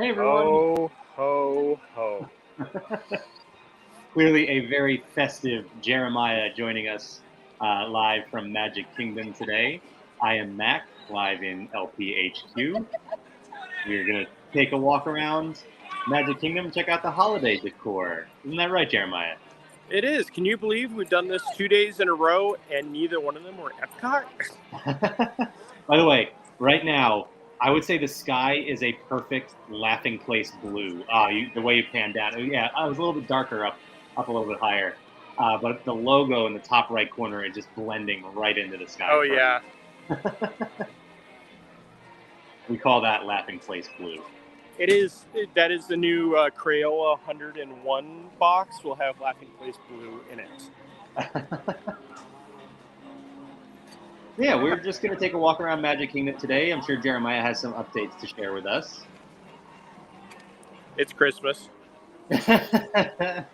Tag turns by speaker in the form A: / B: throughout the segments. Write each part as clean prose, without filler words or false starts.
A: Hey everyone.
B: Ho, ho, ho.
A: Clearly a very festive Jeremiah joining us live from Magic Kingdom today. I am Mac, live in LPHQ. We're going to take a walk around Magic Kingdom and check out the holiday decor. Isn't that right, Jeremiah?
B: It is. Can you believe we've done this 2 days in a row and neither one of them were Epcot?
A: By the way, right now, I would say the sky is a perfect laughing place blue. The way you pan down. Yeah, I was a little bit darker up a little bit higher. But the logo in the top right corner is just blending right into the sky.
B: Oh, yeah.
A: We call that laughing place blue.
B: It is. That is the new Crayola 101 box. Will have Laughing Place Blue in it.
A: Yeah, we're just going to take a walk around Magic Kingdom today. I'm sure Jeremiah has some updates to share with us.
B: It's Christmas.
A: That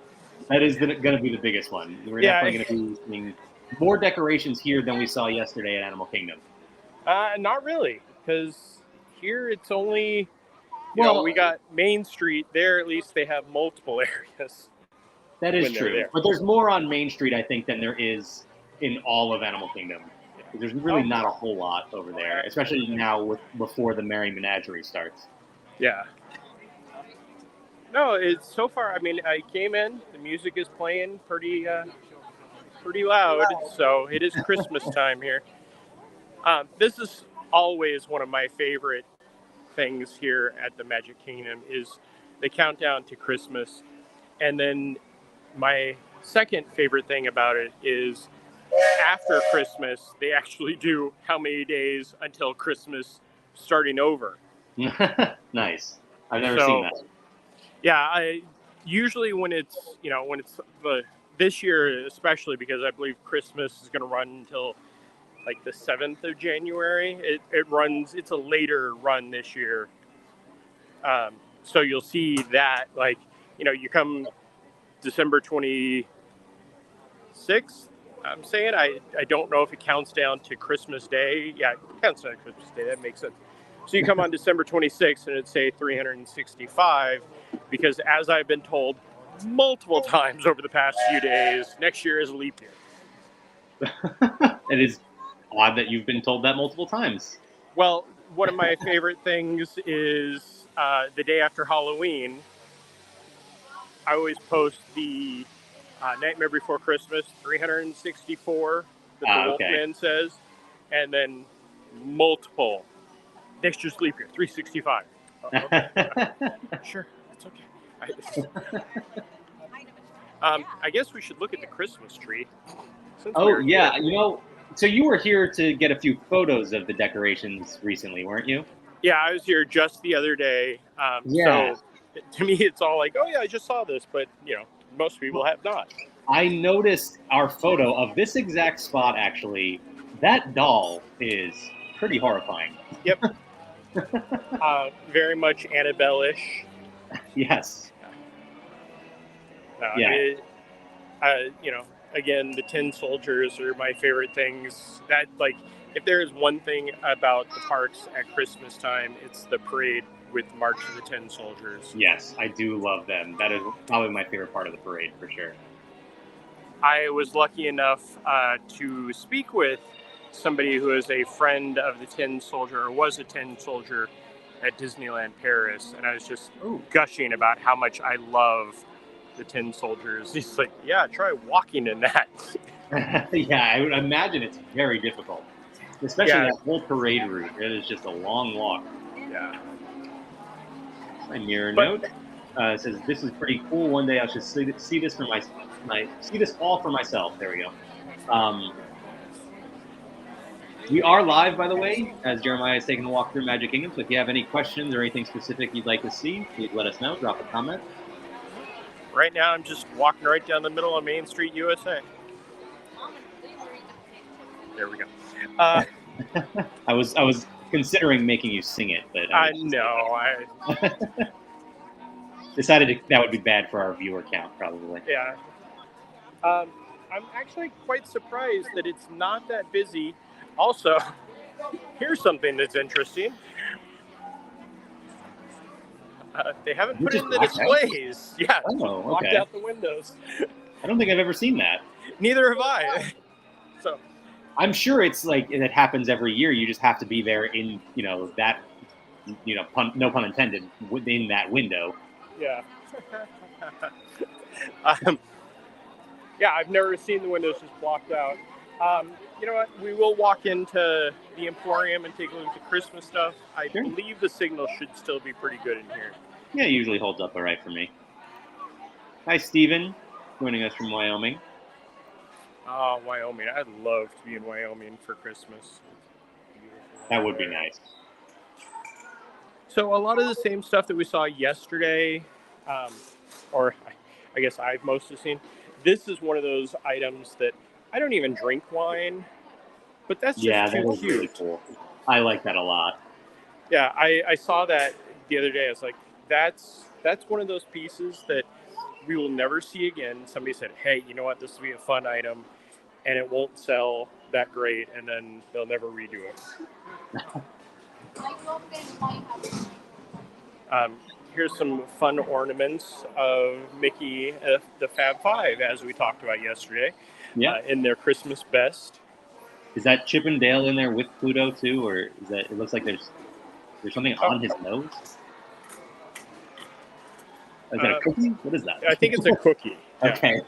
A: is going to be the biggest one. We're definitely going to be seeing more decorations here than we saw yesterday at Animal Kingdom.
B: Not really, because here it's only, we got Main Street. There, at least they have multiple areas.
A: That is true. But there's more on Main Street, I think, than there is in all of Animal Kingdom. There's really not a whole lot over there, especially now before the Merry Menagerie starts.
B: Yeah. No, it's so far. I mean, I came in. The music is playing pretty loud, so it is Christmas time here. This is always one of my favorite things here at the Magic Kingdom is the countdown to Christmas, and then my second favorite thing about it is after Christmas they actually do how many days until Christmas starting over.
A: Nice. I've never seen that.
B: Yeah, I usually when it's this year especially because I believe Christmas is going to run until like the 7th of January. It runs. It's a later run this year. So you'll see that you come December 26th. I'm saying I don't know if it counts down to Christmas Day. Yeah, it counts down to Christmas Day. That makes sense. So you come on December 26th and it'd say 365 because as I've been told multiple times over the past few days, next year is a leap year.
A: It is odd that you've been told that multiple times.
B: Well, one of my favorite things is the day after Halloween, I always post the Nightmare Before Christmas 364 that the Wolfman says, and then multiple. Next year's leap year, 365. Okay. Sure, it's okay. I guess we should look at the Christmas tree.
A: Yeah, so you were here to get a few photos of the decorations recently, weren't you?
B: Yeah, I was here just the other day. So to me, it's all like, oh yeah, I just saw this, but most people have not.
A: I noticed our photo of this exact spot. Actually, that doll is pretty horrifying.
B: Yep. Very much Annabelle-ish.
A: Yes.
B: Again, the Tin Soldiers are my favorite things. That, if there is one thing about the parks at Christmas time, it's the parade with March of the Tin Soldiers.
A: Yes, I do love them. That is probably my favorite part of the parade, for sure.
B: I was lucky enough to speak with somebody who is a friend of the Tin Soldier, or was a Tin Soldier at Disneyland Paris, and I was just gushing about how much I love the Tin Soldiers. He's like, yeah, try walking in that.
A: Yeah, I would imagine it's very difficult, especially that whole parade route. It is just a long walk.
B: Yeah.
A: My mirror note says, "This is pretty cool. One day I should see this for see this all for myself." There we go. We are live, by the way, as Jeremiah is taking a walk through Magic Kingdom. So if you have any questions or anything specific you'd like to see, please let us know. Drop a comment.
B: Right now, I'm just walking right down the middle of Main Street, USA. There we go.
A: I was considering making you sing it, but
B: I know. I
A: decided that would be bad for our viewer count, probably.
B: Yeah. I'm actually quite surprised that it's not that busy. Also, here's something that's interesting. They haven't
A: You
B: put it
A: just
B: in the
A: blacked out?
B: displays. Yeah,
A: Oh,
B: blocked
A: okay.
B: out the windows.
A: I don't think I've ever seen that.
B: Neither have I. So
A: I'm sure it's like it happens every year. You just have to be there in, that, no pun intended, within that window.
B: yeah. um, yeah, I've never seen the windows just blocked out. You know what? We will walk into the Emporium and take a look at the Christmas stuff. I
A: Sure.
B: believe the signal should still be pretty good in here.
A: Yeah, it usually holds up all right for me. Hi, Steven, joining us from Wyoming.
B: Oh, Wyoming. I'd love to be in Wyoming for Christmas.
A: That would be nice.
B: So a lot of the same stuff that we saw yesterday, or I guess I've mostly seen. This is one of those items that I don't even drink wine, but that's just
A: Yeah,
B: too
A: that is
B: cute.
A: really cool. I like that a lot.
B: Yeah, I saw that the other day. I was like, that's one of those pieces that we will never see again. Somebody said, hey, you know what? This will be a fun item, and it won't sell that great, and then they'll never redo it. Here's some fun ornaments of Mickey, the Fab Five, as we talked about yesterday.
A: Yeah.
B: In their Christmas best.
A: Is that Chip and Dale in there with Pluto too, or is that? It looks like there's something on his nose. Is that a cookie? What is that?
B: I think it's a cookie.
A: Okay.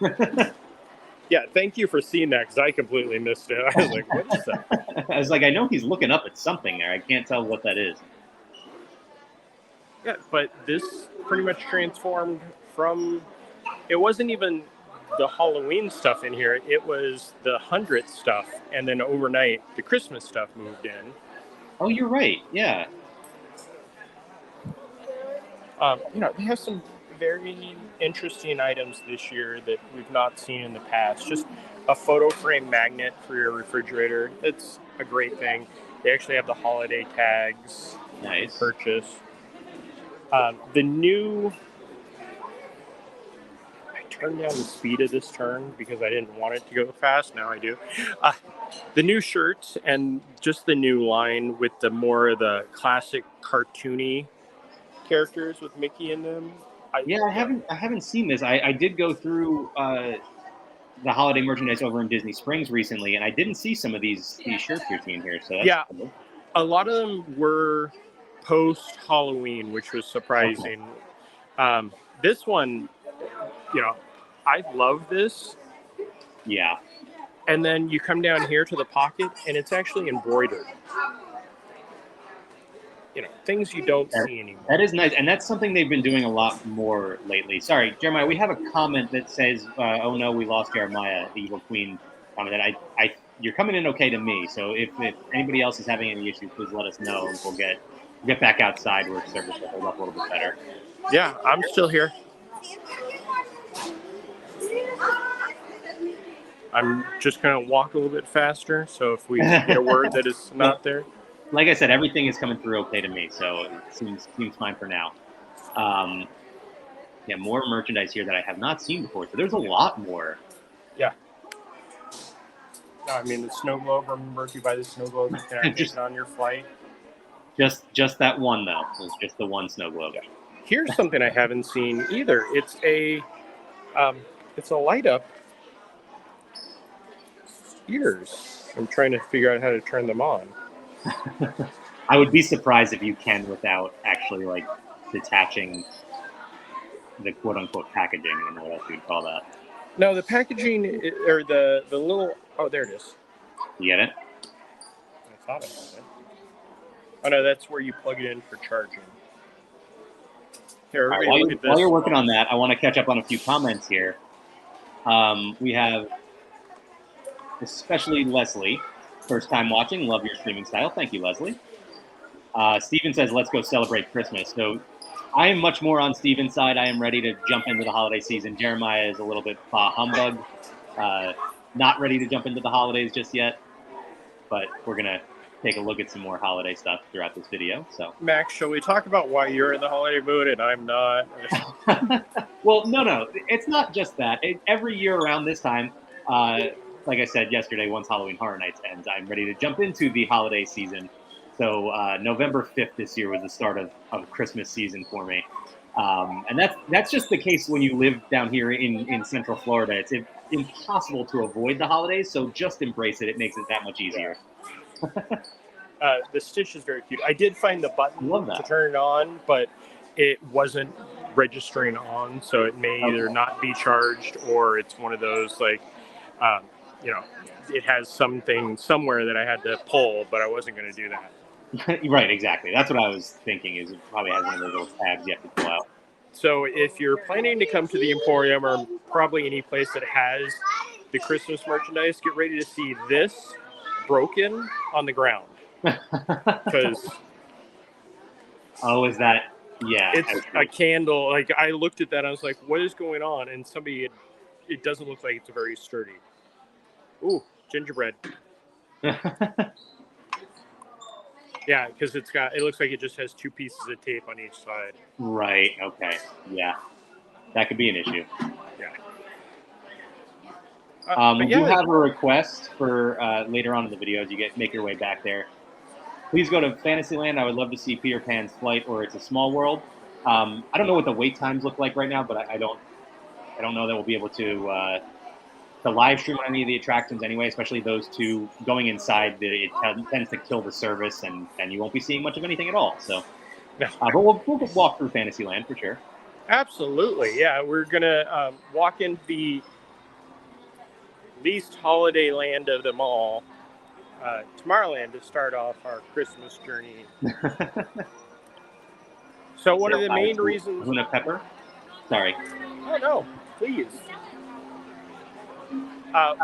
B: Yeah, thank you for seeing that, because I completely missed it. I was like, what is that?
A: I was like, I know he's looking up at something there. I can't tell what that is.
B: Yeah, but this pretty much transformed from, it wasn't even the Halloween stuff in here, it was the 100th stuff, and then overnight, the Christmas stuff moved in.
A: Oh, you're right, yeah.
B: They have some very interesting items this year that we've not seen in the past. Just a photo frame magnet for your refrigerator. It's a great thing. They actually have the holiday tags.
A: Nice.
B: To purchase. The new... I turned down the speed of this turn because I didn't want it to go fast. Now I do. The new shirts and just the new line with the more of the classic cartoony characters with Mickey in them.
A: I haven't seen this. I did go through the holiday merchandise over in Disney Springs recently, and I didn't see some of these shirts you're seeing here. So that's cool.
B: A lot of them were post Halloween, which was surprising. Okay. This one, I love this.
A: Yeah.
B: And then you come down here to the pocket, and it's actually embroidered. Things you don't see anymore.
A: That is nice, and that's something they've been doing a lot more lately. Sorry, Jeremiah, we have a comment that says, "Oh no, we lost Jeremiah." The Evil Queen commented, "You're coming in okay to me. So if anybody else is having any issues, please let us know, and we'll get back outside where service will hold up a little bit better."
B: Yeah, I'm still here. I'm just going to walk a little bit faster, so if we get a word that is not there.
A: Like I said, everything is coming through okay to me, so it seems fine for now. More merchandise here that I have not seen before, so there's a lot more.
B: Yeah. No, I mean, the snow globe, remember, if you buy the snow globe, you can activate it on your flight.
A: Just that one, though. It was just the one snow globe.
B: Yeah. Here's something I haven't seen either. It's a light up ears. I'm trying to figure out how to turn them on.
A: I would be surprised if you can without actually detaching the quote unquote packaging. I don't know what else you'd call that.
B: No, the packaging or the little. Oh, there it is.
A: You get it?
B: I thought I had it. Oh no, that's where you plug it in for charging. Here,
A: right, while you're working on that, I want to catch up on a few comments here. We have especially Leslie. First time watching, love your streaming style. Thank you, Leslie. Steven says, let's go celebrate Christmas. So I am much more on Steven's side. I am ready to jump into the holiday season. Jeremiah is a little bit humbug. Not ready to jump into the holidays just yet. But we're going to take a look at some more holiday stuff throughout this video. So,
B: Max, shall we talk about why you're in the holiday mood and I'm not?
A: Well, no. It's not just that. Every year around this time, like I said yesterday, once Halloween Horror Nights ends, I'm ready to jump into the holiday season. So November 5th this year was the start of Christmas season for me. And that's just the case when you live down here in Central Florida. It's impossible to avoid the holidays, so just embrace it. It makes it that much easier.
B: The Stitch is very cute. I did find the button to
A: that.
B: turn it on, but it wasn't registering on, so it may either not be charged or it's one of those like, it has something somewhere that I had to pull, but I wasn't going to do that.
A: Right, exactly. That's what I was thinking. Is it probably has one of those little tabs you have to pull out.
B: So if you're planning to come to the Emporium or probably any place that has the Christmas merchandise, get ready to see this broken on the ground. Because
A: is that? Yeah,
B: it's a candle. Like I looked at that, and I was like, "What is going on?" And it doesn't look like it's very sturdy. Ooh, gingerbread. Yeah, because it looks like it just has 2 pieces of tape on each side.
A: Right. Okay. Yeah, that could be an issue.
B: Yeah.
A: We do have a request for later on in the video as you make your way back there. Please go to Fantasyland. I would love to see Peter Pan's Flight or It's a Small World. I don't know what the wait times look like right now, but I don't know that we'll be able to live stream on any of the attractions anyway, especially those two. Going inside, it tends to kill the service, and you won't be seeing much of anything at all. So, but we'll walk through Fantasyland for sure.
B: Absolutely, yeah. We're gonna walk into the least holiday land of them all, Tomorrowland, to start off our Christmas journey. So one of the main reasons.
A: Luna Pepper. Sorry.
B: Oh no, please.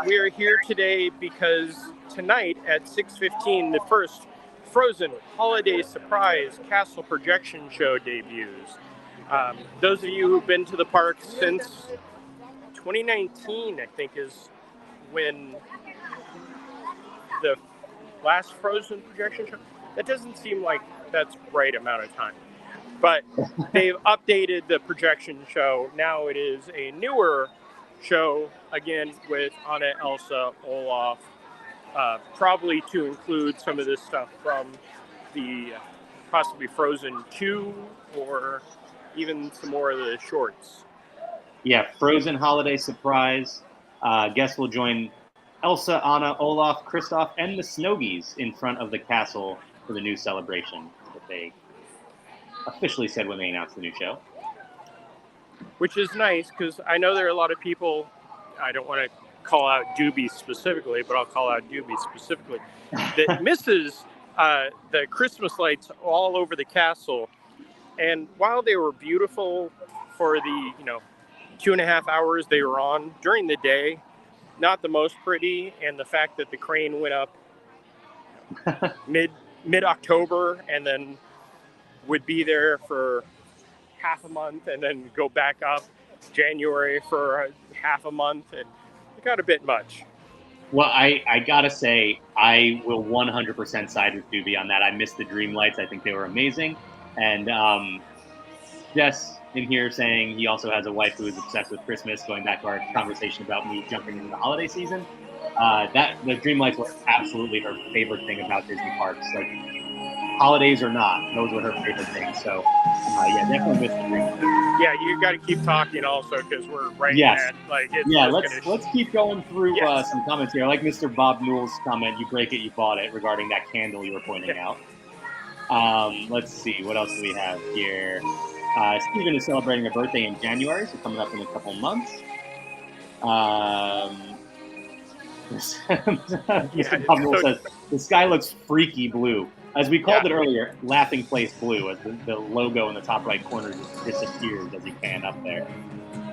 B: We are here today because tonight at 6:15, the first Frozen Holiday Surprise Castle Projection Show debuts. Those of you who've been to the park since 2019, I think, is when the last Frozen projection show. That doesn't seem like that's the right amount of time. But they've updated the projection show. Now it is a newer show, again, with Anna, Elsa, Olaf, probably to include some of this stuff from the possibly Frozen 2 or even some more of the shorts.
A: Yeah, Frozen Holiday Surprise. Guests will join Elsa, Anna, Olaf, Kristoff, and the Snowgies in front of the castle for the new celebration that they officially said when they announced the new show.
B: Which is nice, because I know there are a lot of people, I don't want to call out Doobie specifically, but I'll call out Doobie specifically, that misses the Christmas lights all over the castle. And while they were beautiful for the 2.5 hours they were on during the day, not the most pretty. And the fact that the crane went up mid-October and then would be there for half a month and then go back up January for half a month, and it got a bit much.
A: Well, I gotta say, I will 100% side with Doobie on that. I missed the Dream Lights. I think they were amazing. And Jess in here saying he also has a wife who is obsessed with Christmas, going back to our conversation about me jumping into the holiday season. The Dream Lights were absolutely her favorite thing about Disney parks. Like, holidays or not, those were her favorite things. So, yeah, definitely missed the Dream Lights.
B: Yeah, you got to keep talking also, because we're right at
A: let's keep going through some comments here. I like Mr. Bob Newell's comment, "You break it, you bought it," regarding that candle you were pointing out. Let's see, what else do we have here? Stephen is celebrating a birthday in January, so coming up in a couple months. Mr. Bob Newell says, "The sky looks freaky blue." As we called it earlier, laughing place blue, as the logo in the top right corner just disappears as you pan up there.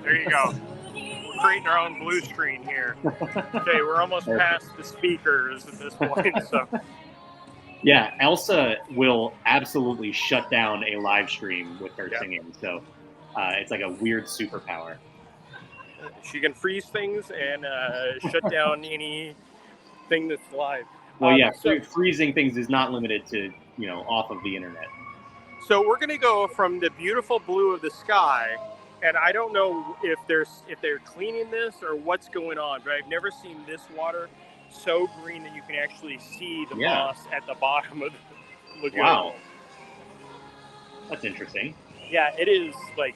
B: There you go. We're creating our own blue screen here. Okay, we're almost past the speakers at this point. So.
A: Yeah, Elsa will absolutely shut down a live stream with her singing. So it's like a weird superpower.
B: She can freeze things and shut down anything that's live.
A: Well, freezing things is not limited to, off of the internet.
B: So we're going to go from the beautiful blue of the sky, and I don't know if they're cleaning this or what's going on, but I've never seen this water so green that you can actually see the moss at the bottom of the lagoon.
A: Wow. That's interesting.
B: Yeah, it is like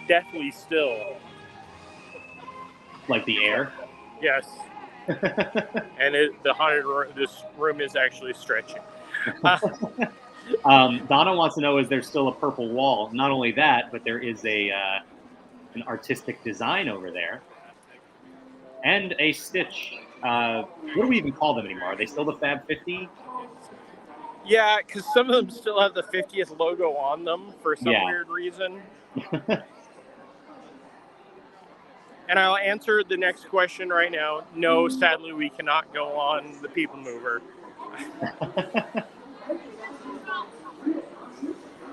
B: deathly still.
A: Like the air.
B: Yes. And the haunted room, this room is actually stretching.
A: Donna wants to know, is there still a purple wall? Not only that, but there is an artistic design over there. And a Stitch. What do we even call them anymore? Are they still the Fab 50?
B: Yeah, because some of them still have the 50th logo on them for some
A: Yeah.
B: weird reason. And I'll answer the next question right now. No, sadly, we cannot go on the People Mover.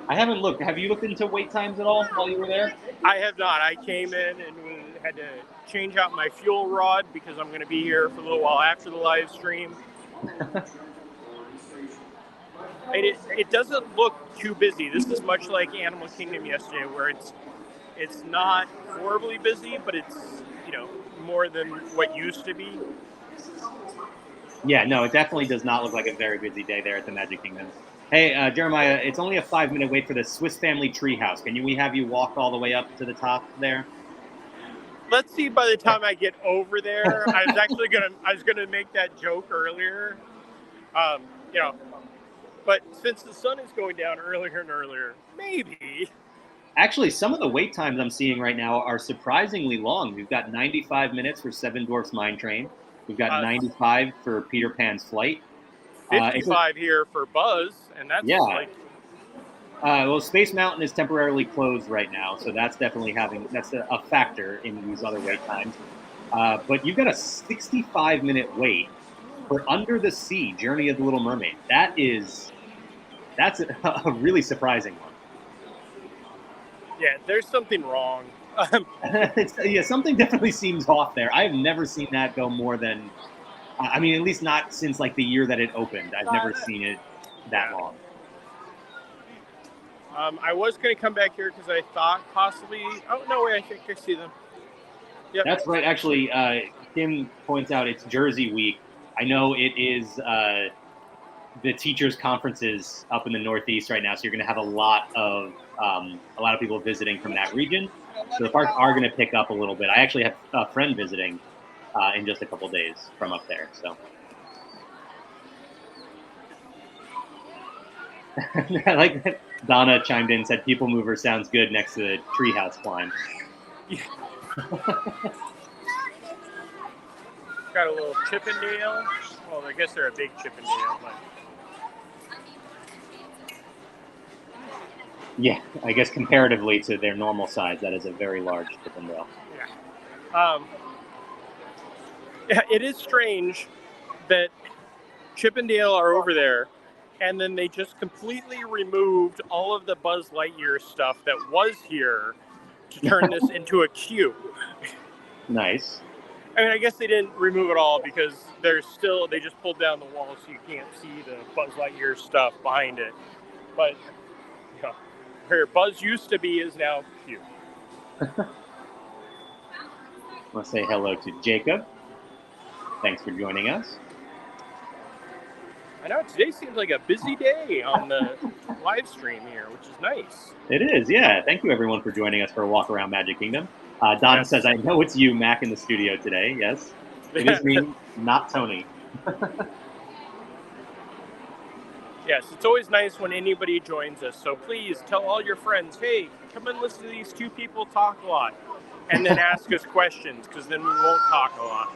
A: I haven't looked. Have you looked into wait times at all while you were there?
B: I have not. I came in and had to change out my fuel rod because I'm going to be here for a little while after the live stream. It doesn't look too busy. This is much like Animal Kingdom yesterday, where it's not horribly busy, but it's, you know, more than what used to be.
A: Yeah, no, it definitely does not look like a very busy day there at the Magic Kingdom. Hey, Jeremiah, it's only a 5-minute wait for the Swiss Family Treehouse. Can we have you walk all the way up to the top there?
B: Let's see. By the time I get over there, I was gonna make that joke earlier. You know, but since the sun is going down earlier and earlier, maybe.
A: Actually, some of the wait times I'm seeing right now are surprisingly long. We've got 95 minutes for Seven Dwarfs Mine Train. We've got 95 for Peter Pan's Flight.
B: 55 here for Buzz, and that's like.
A: Well, Space Mountain is temporarily closed right now, so that's definitely that's a factor in these other wait times. But you've got a 65-minute wait for Under the Sea, Journey of the Little Mermaid. That's a really surprising one.
B: Yeah, there's something wrong.
A: Something definitely seems off there. I've never seen that go more than, at least not since like the year that it opened. I've never seen it that long.
B: I was going to come back here because I thought possibly. Oh no way! I think I see them.
A: Yep. That's right. Actually, Kim points out it's Jersey Week. I know it is the teachers' conferences up in the Northeast right now, so you're going to have a lot of people visiting from that region. So the parks are going to pick up a little bit. I actually have a friend visiting in just a couple days from up there. So I like that. Donna chimed in and said, "People Mover sounds good next to the treehouse climb."
B: Yeah. Got a little Chippendale. Well, I guess they're a big Chippendale, but.
A: Yeah, I guess comparatively to their normal size, that is a very large Chippendale.
B: Yeah. It is strange that Chippendale are over there, and then they just completely removed all of the Buzz Lightyear stuff that was here to turn this into a queue.
A: Nice.
B: I mean, I guess they didn't remove it all because they just pulled down the wall so you can't see the Buzz Lightyear stuff behind it. But, you know, where Buzz used to be is now queue.
A: I want to say hello to Jacob. Thanks for joining us.
B: I know today seems like a busy day on the live stream here, which is nice.
A: It is, yeah. Thank you, everyone, for joining us for a walk around Magic Kingdom. Donna says, "I know it's you, Mac, in the studio today." Yes, it is me, not Tony.
B: Yes, it's always nice when anybody joins us. So please tell all your friends, "Hey, come and listen to these two people talk a lot," and then ask us questions, because then we won't talk a lot.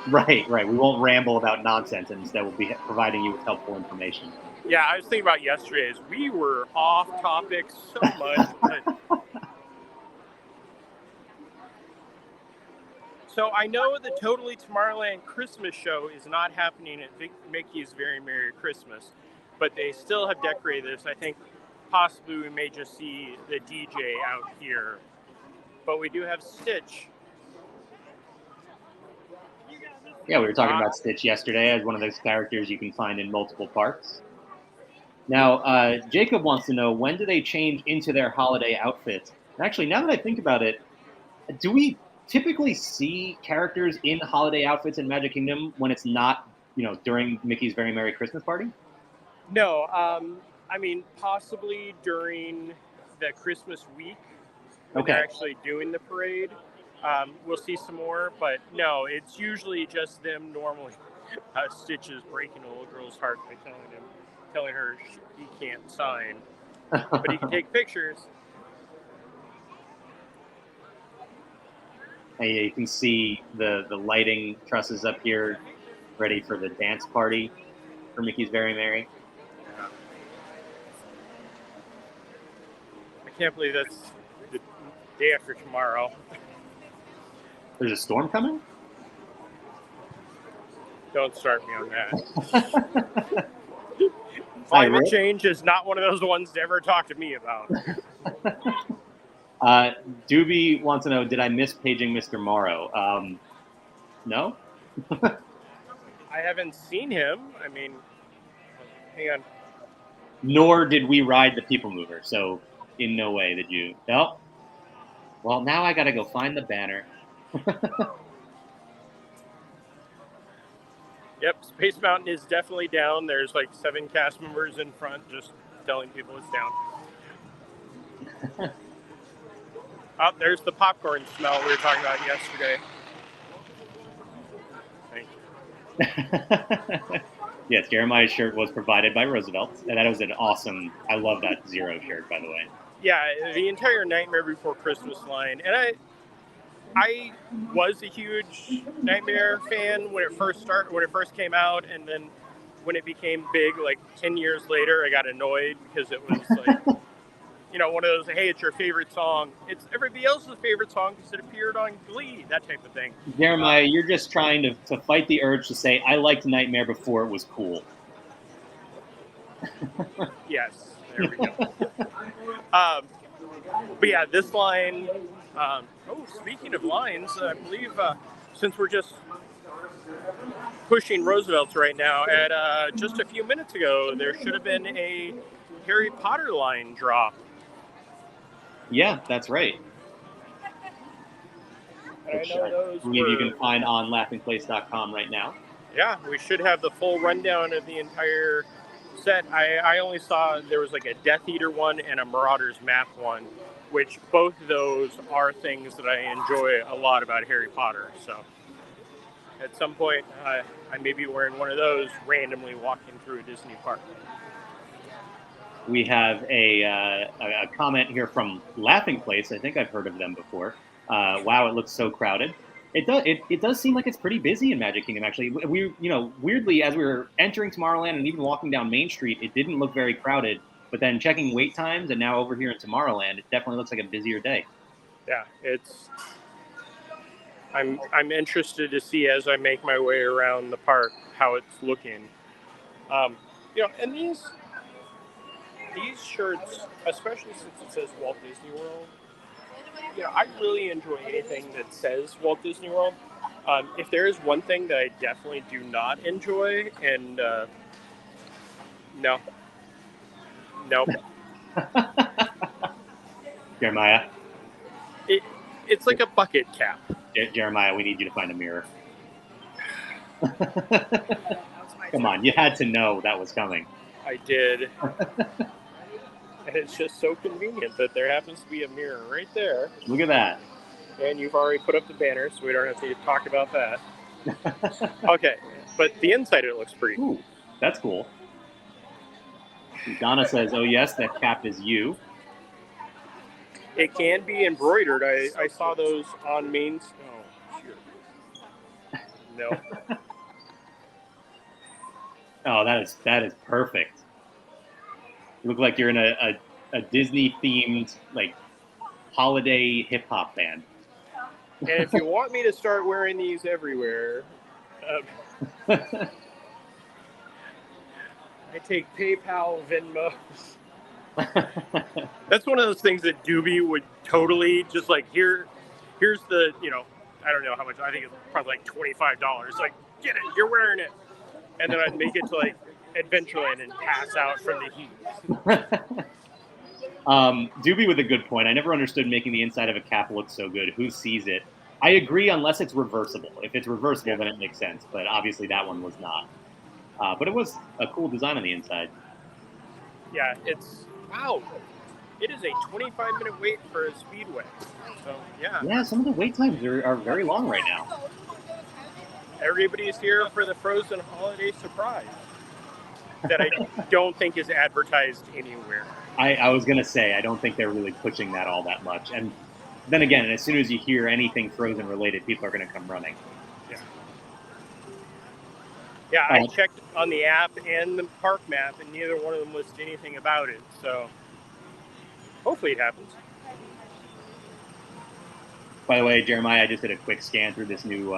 A: Right. We won't ramble about nonsense, and instead we'll be providing you with helpful information.
B: Yeah, I was thinking about yesterday's. We were off topic so much. But... So I know the Totally Tomorrowland Christmas show is not happening at Mickey's Very Merry Christmas, but they still have decorated this. I think possibly we may just see the DJ out here. But we do have Stitch.
A: Yeah, we were talking about Stitch yesterday as one of those characters you can find in multiple parks. Now, Jacob wants to know, when do they change into their holiday outfits? And actually, now that I think about it, do we typically see characters in holiday outfits in Magic Kingdom when it's not, during Mickey's Very Merry Christmas Party?
B: No, I mean, possibly during the Christmas week when they're actually doing the parade. We'll see some more, but no, it's usually just them normally. Stitch is breaking a little girl's heart by telling her he can't sign, but he can take pictures.
A: And you can see the lighting trusses up here, ready for the dance party for Mickey's Very Merry.
B: I can't believe that's the day after tomorrow.
A: There's a storm coming?
B: Don't start me on that. Climate change is not one of those ones to ever talk to me about.
A: Doobie wants to know, did I miss paging Mr. Morrow? No?
B: I haven't seen him. I mean, hang on.
A: Nor did we ride the People Mover, so in no way did you. Oh. Well, now I gotta go find the banner.
B: Yep, Space Mountain is definitely down. There's like 7 cast members in front just telling people it's down. Oh, there's the popcorn smell we were talking about yesterday. Thank you.
A: Yes, Jeremiah's shirt was provided by Roosevelt, and that was an awesome, I love that Zero shirt, by the way.
B: Yeah, the entire Nightmare Before Christmas line. And I was a huge Nightmare fan when it first came out, and then when it became big, like 10 years later, I got annoyed because it was like, one of those, hey, it's your favorite song. It's everybody else's favorite song because it appeared on Glee, that type of thing.
A: Jeremiah, you're just trying to fight the urge to say, I liked Nightmare before it was cool.
B: Yes, there we go. But yeah, this line, speaking of lines, I believe since we're just pushing Roosevelt's right now, at just a few minutes ago, there should have been a Harry Potter line drop.
A: Yeah, that's right. Which I believe you can find on laughingplace.com right now.
B: Yeah, we should have the full rundown of the entire set. I only saw there was like a Death Eater one and a Marauders Map one, which both of those are things that I enjoy a lot about Harry Potter. So at some point, I may be wearing one of those randomly walking through a Disney park.
A: We have a comment here from Laughing Place. I think I've heard of them before. Wow, it looks so crowded. It does seem like it's pretty busy in Magic Kingdom, actually. We weirdly, as we were entering Tomorrowland and even walking down Main Street, it didn't look very crowded. But then checking wait times, and now over here in Tomorrowland, it definitely looks like a busier day. Yeah,
B: I'm interested to see as I make my way around the park how it's looking. And these shirts, especially since it says Walt Disney World, I really enjoy anything that says Walt Disney World. If there is one thing that I definitely do not enjoy, and no.
A: Jeremiah?
B: It's like a bucket cap.
A: Jeremiah, we need you to find a mirror. Come on, you had to know that was coming.
B: I did. And it's just so convenient that there happens to be a mirror right there.
A: Look at that.
B: And you've already put up the banner, so we don't have to talk about that. Okay, but the inside of it looks pretty cool.
A: Ooh, that's cool. Donna says, oh yes, that cap is you.
B: It can be embroidered. I saw those on Main Street. Oh, sure. No.
A: Oh, that is perfect. You look like you're in a Disney-themed, like, holiday hip-hop band.
B: And if you want me to start wearing these everywhere, I take PayPal, Venmo. That's one of those things that Doobie would totally just like, here's the, I don't know how much, I think it's probably like $25. Like, get it, you're wearing it. And then I'd make it to like Adventureland and pass out from the heat.
A: Doobie with a good point. I never understood making the inside of a cap look so good. Who sees it? I agree, unless it's reversible. If it's reversible, then it makes sense. But obviously that one was not. But it was a cool design on the inside.
B: Yeah, it's... Wow! It is a 25-minute wait for a speedway. So, yeah.
A: Yeah, some of the wait times are very long right now.
B: Everybody's here for the Frozen holiday surprise that I don't think is advertised anywhere.
A: I was going to say, I don't think they're really pushing that all that much. And then again, as soon as you hear anything Frozen related, people are going to come running.
B: Yeah, I checked on the app and the park map, and neither one of them lists anything about it. So hopefully it happens.
A: By the way, Jeremiah, I just did a quick scan through this new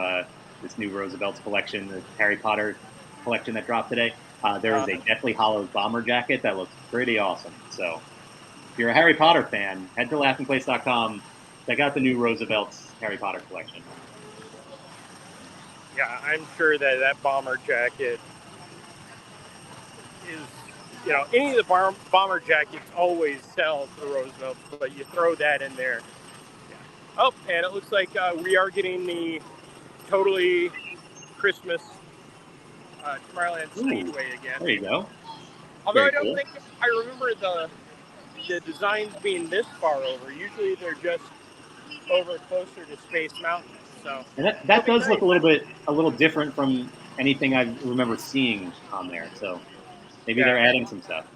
A: Roosevelt's collection, the Harry Potter collection that dropped today. There is a Deathly Hallows bomber jacket that looks pretty awesome. So if you're a Harry Potter fan, head to laughingplace.com. Check out the new Roosevelt's Harry Potter collection.
B: Yeah, I'm sure that bomber jacket is, any of the bomber jackets always sell for Roosevelt, but you throw that in there. Yeah. Oh, and it looks like we are getting the totally Christmas Tomorrowland Speedway again.
A: There you go.
B: Although I don't think I remember the designs being this far over. Usually they're just over closer to Space Mountain. So
A: and that does look a little different from anything I remember seeing on there. So maybe they're adding some stuff.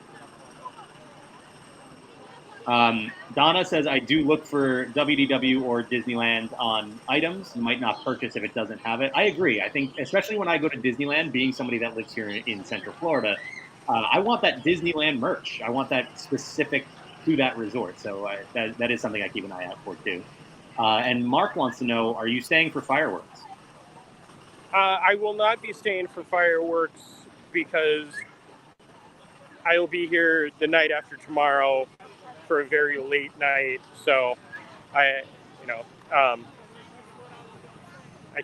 A: Donna says, I do look for WDW or Disneyland on items. You might not purchase if it doesn't have it. I agree. I think, especially when I go to Disneyland, being somebody that lives here in Central Florida, I want that Disneyland merch. I want that specific to that resort. So that is something I keep an eye out for, too. And Mark wants to know, are you staying for fireworks?
B: I will not be staying for fireworks because I will be here the night after tomorrow for a very late night. So I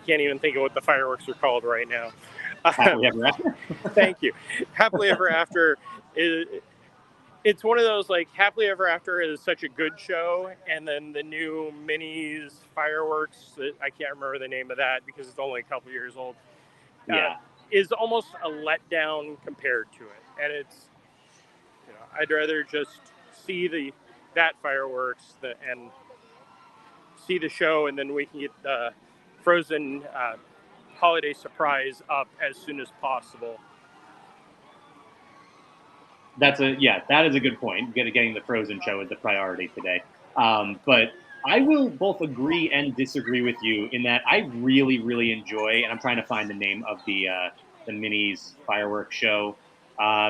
B: can't even think of what the fireworks are called right now.
A: Happily Ever After?
B: Thank you. Happily Ever After it's one of those, like, Happily Ever After is such a good show, and then the new Minis fireworks, I can't remember the name of that because it's only a couple years old, is almost a letdown compared to it. And it's, I'd rather just see that fireworks and see the show, and then we can get the Frozen holiday surprise up as soon as possible.
A: That is a good point. Getting the Frozen show is the priority today. But I will both agree and disagree with you in that I really, really enjoy, and I'm trying to find the name of the Minnie's fireworks show.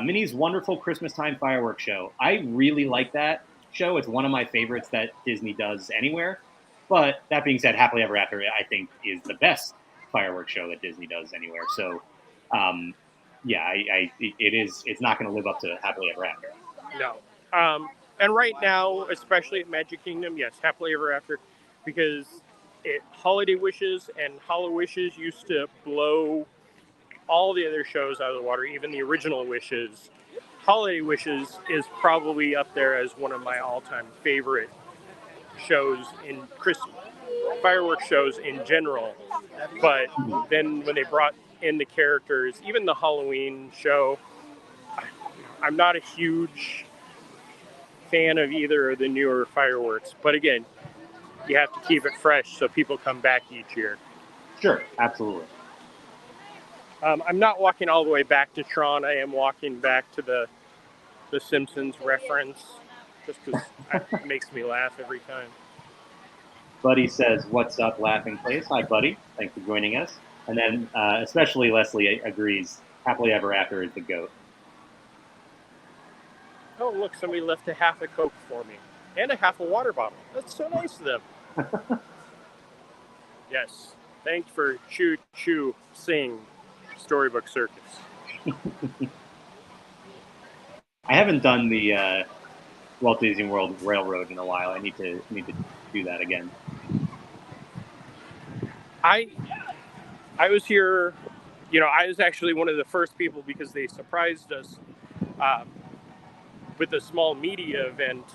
A: Minnie's Wonderful Christmas Time Fireworks Show. I really like that show. It's one of my favorites that Disney does anywhere. But that being said, Happily Ever After, I think, is the best fireworks show that Disney does anywhere. So, it's not going to live up to Happily Ever After.
B: No. And right now, especially at Magic Kingdom, yes, Happily Ever After, because Holiday Wishes and Hollow Wishes used to blow all the other shows out of the water, even the original Wishes. Holiday Wishes is probably up there as one of my all-time favorite shows in fireworks shows in general. But then when they brought in the characters, even the Halloween show, I'm not a huge fan of either of the newer fireworks. But again, you have to keep it fresh so people come back each year.
A: Sure, absolutely.
B: I'm not walking all the way back to Tron. I am walking back to the Simpsons reference, just because it makes me laugh every time.
A: Buddy says, what's up, Laughing Place? Hi, Buddy. Thanks for joining us. And then especially Leslie agrees, Happily Ever After is the GOAT.
B: Oh, look, somebody left a half a Coke for me. And a half a water bottle. That's so nice of them. Yes. Thanks for Choo Choo Sing, Storybook Circus.
A: I haven't done the Walt Disney World Railroad in a while. I need to do that again.
B: I was here, I was actually one of the first people because they surprised us with a small media event.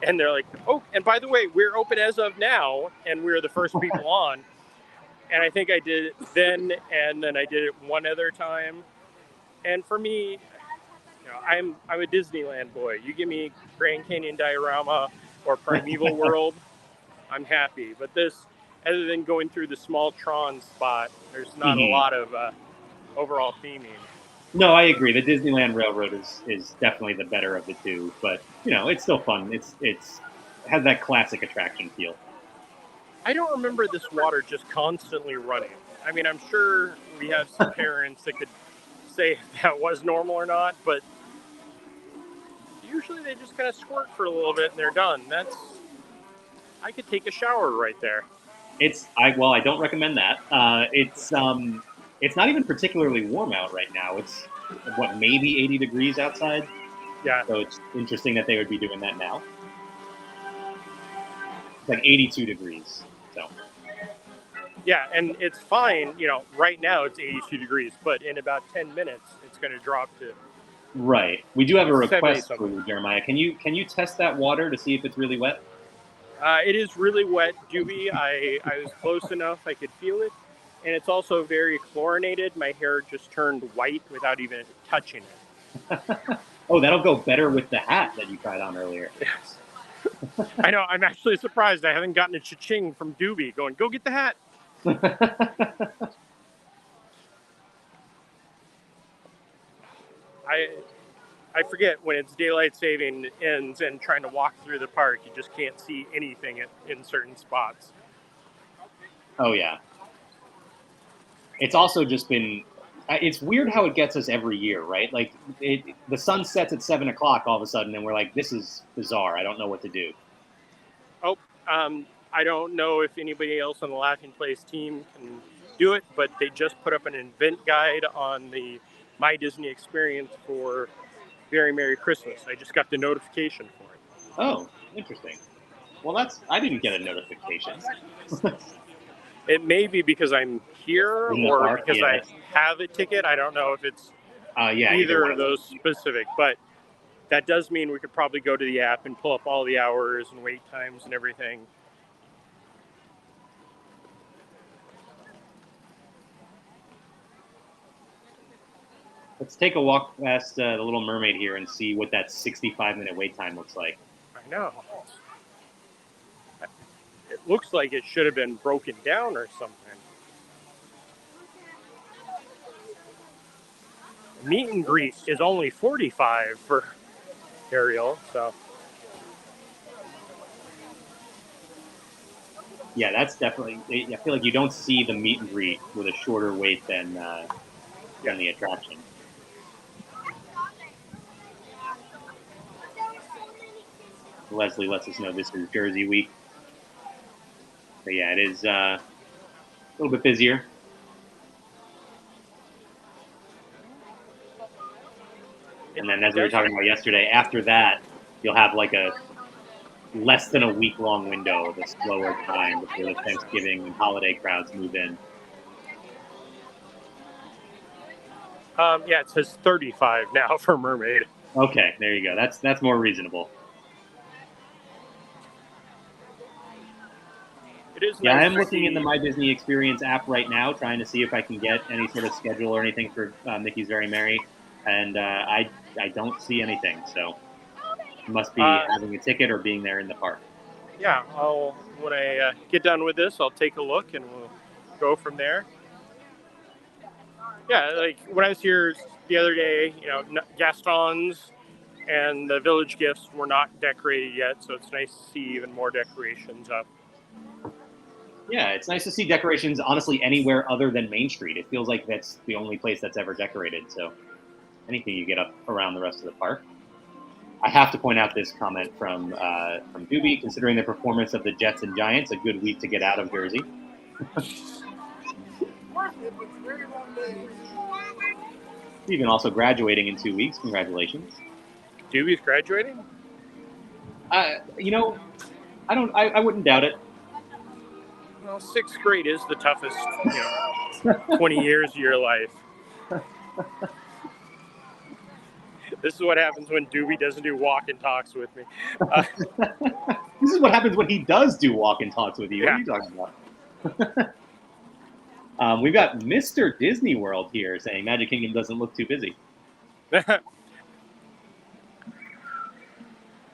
B: And they're like, oh, and by the way, we're open as of now. And we're the first people on. And I think I did it then, and then I did it one other time. And for me, I'm a Disneyland boy. You give me Grand Canyon Diorama or Primeval World, I'm happy. But this, other than going through the small Tron spot, there's not a lot of overall theming.
A: No, I agree. The Disneyland Railroad is definitely the better of the two, but it's still fun. It has that classic attraction feel.
B: I don't remember this water just constantly running. I mean, I'm sure we have some parents that could say if that was normal or not, but usually they just kind of squirt for a little bit and they're done. I could take a shower right there.
A: I don't recommend that. It's not even particularly warm out right now. It's maybe 80 degrees outside.
B: Yeah.
A: So it's interesting that they would be doing that now. It's like 82 degrees. So.
B: Yeah, and it's fine. Right now it's 82 degrees, but in about 10 minutes it's going to drop to.
A: Right. We do have a request for you, Jeremiah. Can you test that water to see if it's really wet?
B: It is really wet, Doobie. I was close enough. I could feel it. And it's also very chlorinated. My hair just turned white without even touching it.
A: Oh, that'll go better with the hat that you tried on earlier.
B: Yes. I know. I'm actually surprised I haven't gotten a cha-ching from Doobie going, go get the hat. I forget when it's daylight saving ends and trying to walk through the park, you just can't see anything in certain spots.
A: Oh, yeah. It's also just been... It's weird how it gets us every year, right? Like, the sun sets at 7 o'clock all of a sudden, and we're like, this is bizarre. I don't know what to do.
B: Oh, I don't know if anybody else on the Laughing Place team can do it, but they just put up an event guide on the My Disney Experience for Very Merry Christmas. I just got the notification for it.
A: Oh, interesting. Well, I didn't get a notification.
B: It may be because I'm here or because I have a ticket. I don't know if it's either of those specific, but that does mean we could probably go to the app and pull up all the hours and wait times and everything.
A: Let's take a walk past the Little Mermaid here and see what that 65-minute wait time looks like.
B: I know. It looks like it should have been broken down or something. Meet and greet is only $45 for Ariel, so.
A: Yeah, that's definitely. I feel like you don't see the meet and greet with a shorter wait than the attraction. Leslie lets us know this is Jersey week. But yeah, it is a little bit busier. And then, as we were talking about yesterday, after that, you'll have like a less than a week-long window of a slower time before the Thanksgiving and holiday crowds move in.
B: Yeah, it says 35 now for Mermaid.
A: Okay, there you go. That's more reasonable.
B: It is.
A: Yeah, I'm looking in the My Disney Experience app right now, trying to see if I can get any sort of schedule or anything for Mickey's Very Merry, and I don't see anything. So you must be having a ticket or being there in the park.
B: Yeah, when I get done with this, I'll take a look and we'll go from there. Yeah, like when I was here the other day, Gaston's and the Village Gifts were not decorated yet, so it's nice to see even more decorations up.
A: Yeah, it's nice to see decorations, honestly, anywhere other than Main Street. It feels like that's the only place that's ever decorated, so anything you get up around the rest of the park. I have to point out this comment from Doobie, considering the performance of the Jets and Giants, a good week to get out of Jersey. Stephen also graduating in 2 weeks. Congratulations.
B: Doobie's graduating?
A: I wouldn't doubt it.
B: Well, 6th grade is the toughest, 20 years of your life. This is what happens when Doobie doesn't do walk and talks with me.
A: This is what happens when he does do walk and talks with you.
B: Yeah.
A: What are you talking about? We've got Mr. Disney World here saying Magic Kingdom doesn't look too busy.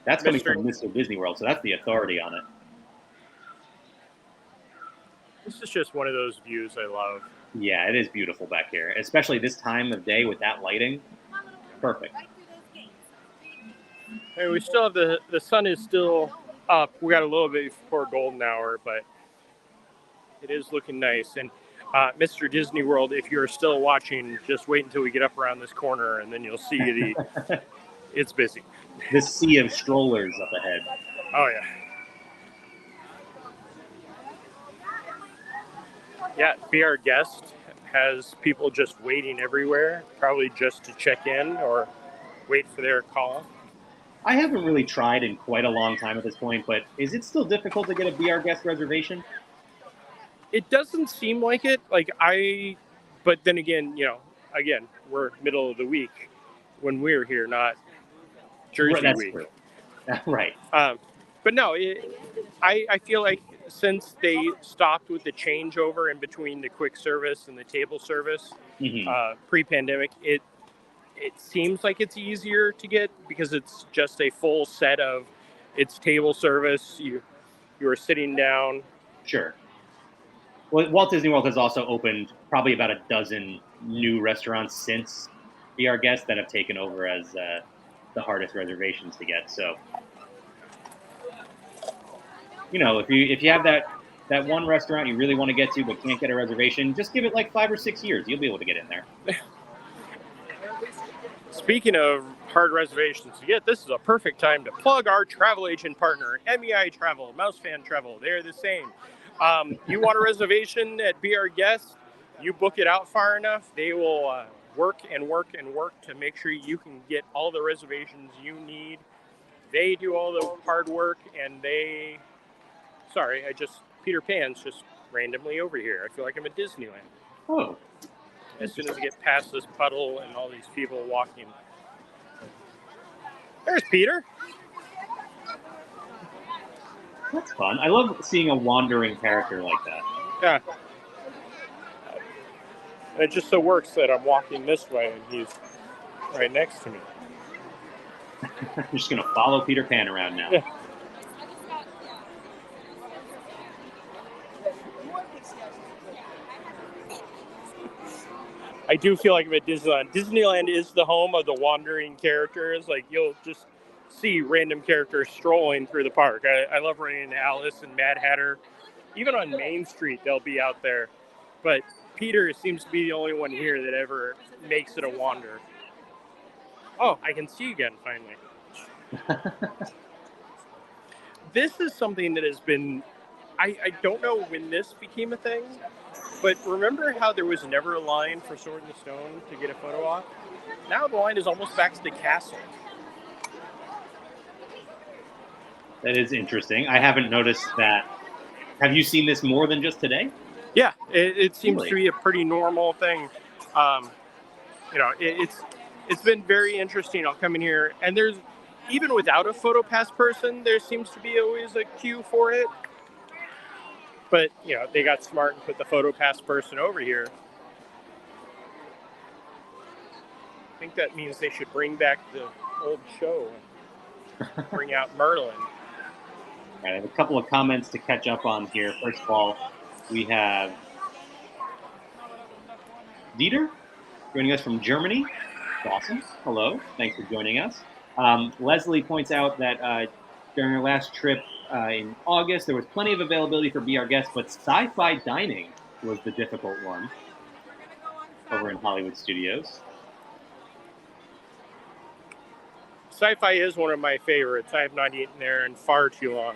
A: That's coming from Mr. Disney World, so that's the authority on it.
B: This is just one of those views I love.
A: Yeah, it is beautiful back here, especially this time of day with that lighting. Perfect.
B: Hey, we still have the sun is still up. We got a little bit before golden hour, but it is looking nice. And Mr. Disney World, if you're still watching, just wait until we get up around this corner, and then you'll see it's busy.
A: The sea of strollers up ahead.
B: Oh, yeah. Yeah, Be Our Guest has people just waiting everywhere, probably just to check in or wait for their call.
A: I haven't really tried in quite a long time at this point, but is it still difficult to get a Be Our Guest reservation?
B: It doesn't seem like it. But then again, we're middle of the week when we're here, not Jersey week.
A: True. Right.
B: But no, I feel like since they stopped with the changeover in between the quick service and the table service pre-pandemic, it seems like it's easier to get because it's just a full set of it's table service. You are sitting down.
A: Sure. Well, Walt Disney World has also opened probably about a dozen new restaurants since Be Our Guest that have taken over as the hardest reservations to get. So, if you have that one restaurant you really want to get to but can't get a reservation, just give it like 5 or 6 years. You'll be able to get in there.
B: Speaking of hard reservations to get, this is a perfect time to plug our travel agent partner, MEI Travel, Mousefan Travel. They're the same. You want a reservation at Be Our Guest, you book it out far enough, they will work and work and work to make sure you can get all the reservations you need. They do all the hard work, and Peter Pan's just randomly over here. I feel like I'm at Disneyland.
A: Oh.
B: As soon as I get past this puddle and all these people walking. There's Peter.
A: That's fun. I love seeing a wandering character like that.
B: Yeah. And it just so works that I'm walking this way and he's right next to me.
A: You're just going to follow Peter Pan around now.
B: Yeah. I do feel like I'm at Disneyland. Disneyland is the home of the wandering characters. Like, you'll just see random characters strolling through the park. I love running into Alice and Mad Hatter. Even on Main Street, they'll be out there. But Peter seems to be the only one here that ever makes it a wander. Oh, I can see you again, finally. This is something that has been... I don't know when this became a thing, but remember how there was never a line for Sword in the Stone to get a photo op? Now the line is almost back to the castle.
A: That is interesting. I haven't noticed that. Have you seen this more than just today?
B: Yeah, it seems to be a pretty normal thing. It's been very interesting. I'll come in here, and there's, even without a PhotoPass person, there seems to be always a queue for it. But, they got smart and put the PhotoPass person over here. I think that means they should bring back the old show and bring out Merlin.
A: All right, I have a couple of comments to catch up on here. First of all, we have Dieter joining us from Germany. That's awesome. Hello. Thanks for joining us. Leslie points out that during our last trip in August, there was plenty of availability for Be Our Guest, but sci-fi dining was the difficult one over in Hollywood Studios.
B: Sci-fi is one of my favorites. I have not eaten there in far too long.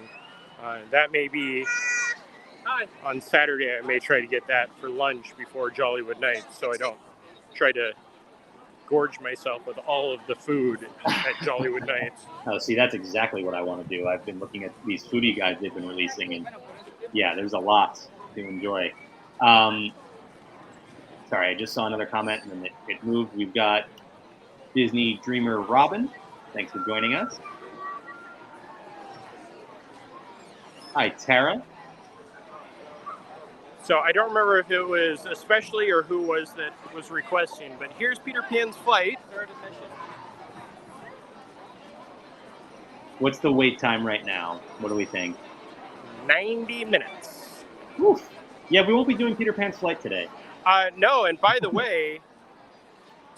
B: That may be on Saturday. I may try to get that for lunch before Jollywood Nights, so I don't try to gorge myself with all of the food at Jollywood Nights.
A: Oh, see, that's exactly what I want to do. I've been looking at these foodie guides they've been releasing, and yeah, there's a lot to enjoy. Sorry, I just saw another comment, and then it moved. We've got Disney Dreamer Robin. Thanks for joining us. Hi, Tara.
B: So I don't remember if it was especially or who was that was requesting, but here's Peter Pan's flight.
A: What's the wait time right now? What do we think?
B: 90 minutes.
A: Oof. Yeah, we won't be doing Peter Pan's flight today.
B: No, and by the way,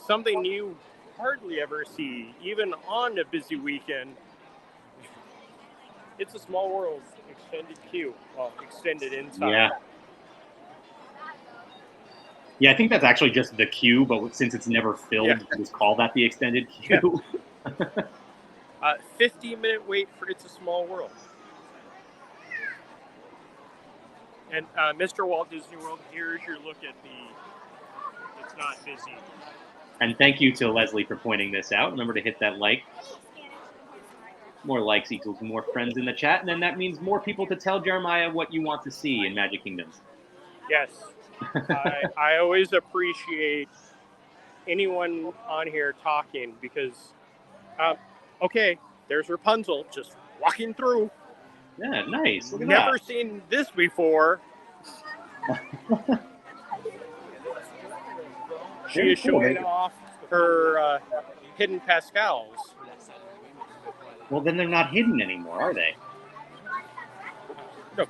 B: something you hardly ever see, even on a busy weekend, It's a Small World extended queue. Well, extended inside.
A: Yeah. Yeah, I think that's actually just the queue, but since it's never filled, we just call that the extended queue.
B: Yeah. 50-minute wait for It's a Small World. And Mr. Walt Disney World, here's your look at it's not busy.
A: And thank you to Leslie for pointing this out. Remember to hit that like. More likes equals more friends in the chat, and then that means more people to tell Jeremiah what you want to see in Magic Kingdoms.
B: Yes. I always appreciate anyone on here talking because, okay, there's Rapunzel just walking through.
A: Yeah, nice. Look at
B: Never
A: that.
B: seen this before. She is showing off her hidden Pascals.
A: Well, then they're not hidden anymore, are they?
B: No.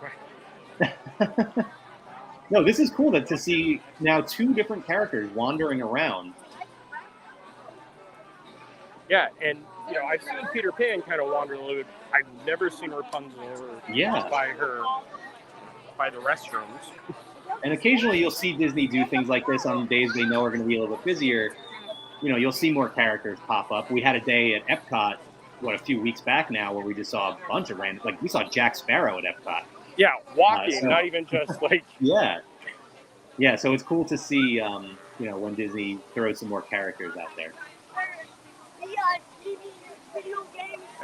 A: No, this is cool to see now 2 different characters wandering around.
B: Yeah, and I've seen Peter Pan kind of wander a little bit. I've never seen Rapunzel by the restrooms.
A: And occasionally you'll see Disney do things like this on days they know are going to be a little bit busier. You'll see more characters pop up. We had a day at Epcot, a few weeks back now, where we just saw a bunch of random, we saw Jack Sparrow at Epcot.
B: Yeah, walking, not even just
A: Yeah, so it's cool to see, when Disney throws some more characters out there.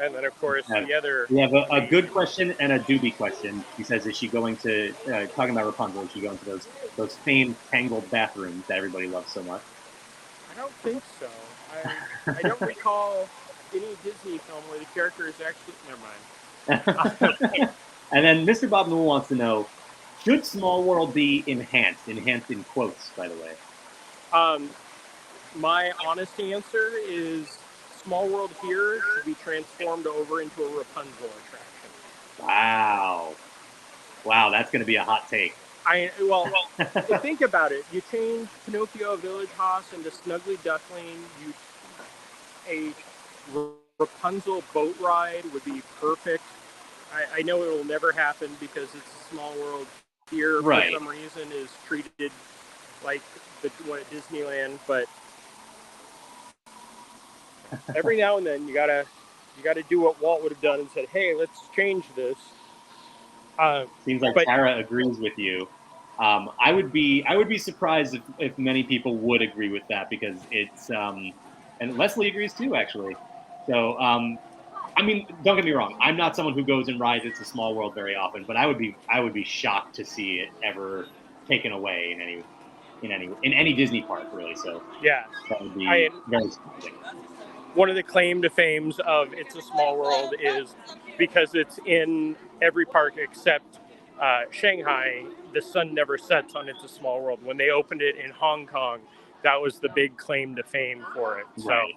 B: And then, of course, the other...
A: We have a good question and a doobie question. He says, is she going to, talking about Rapunzel, is she going to those famed tangled bathrooms that everybody loves so much?
B: I don't think so. I don't recall any Disney film where the character is actually... Never mind.
A: And then Mr. Bob Newell wants to know, should Small World be enhanced? Enhanced in quotes, by the way.
B: My honest answer is Small World here should be transformed over into a Rapunzel attraction.
A: Wow, that's going to be a hot take.
B: Think about it. You change Pinocchio Village House into Snuggly Duckling. A Rapunzel boat ride would be perfect. I know it will never happen because it's a Small World here for some reason is treated like the one at Disneyland, but every now and then you gotta do what Walt would have done and said, "Hey, let's change this."
A: Seems like Tara agrees with you. I would be surprised if many people would agree with that because it's and Leslie agrees too, actually. So don't get me wrong. I'm not someone who goes and rides It's a Small World very often, but I would be shocked to see it ever taken away in any Disney park, really. So
B: yeah,
A: that would be very surprising.
B: One of the claim to fames of It's a Small World is because it's in every park except Shanghai, the sun never sets on It's a Small World. When they opened it in Hong Kong, that was the big claim to fame for it.
A: Right.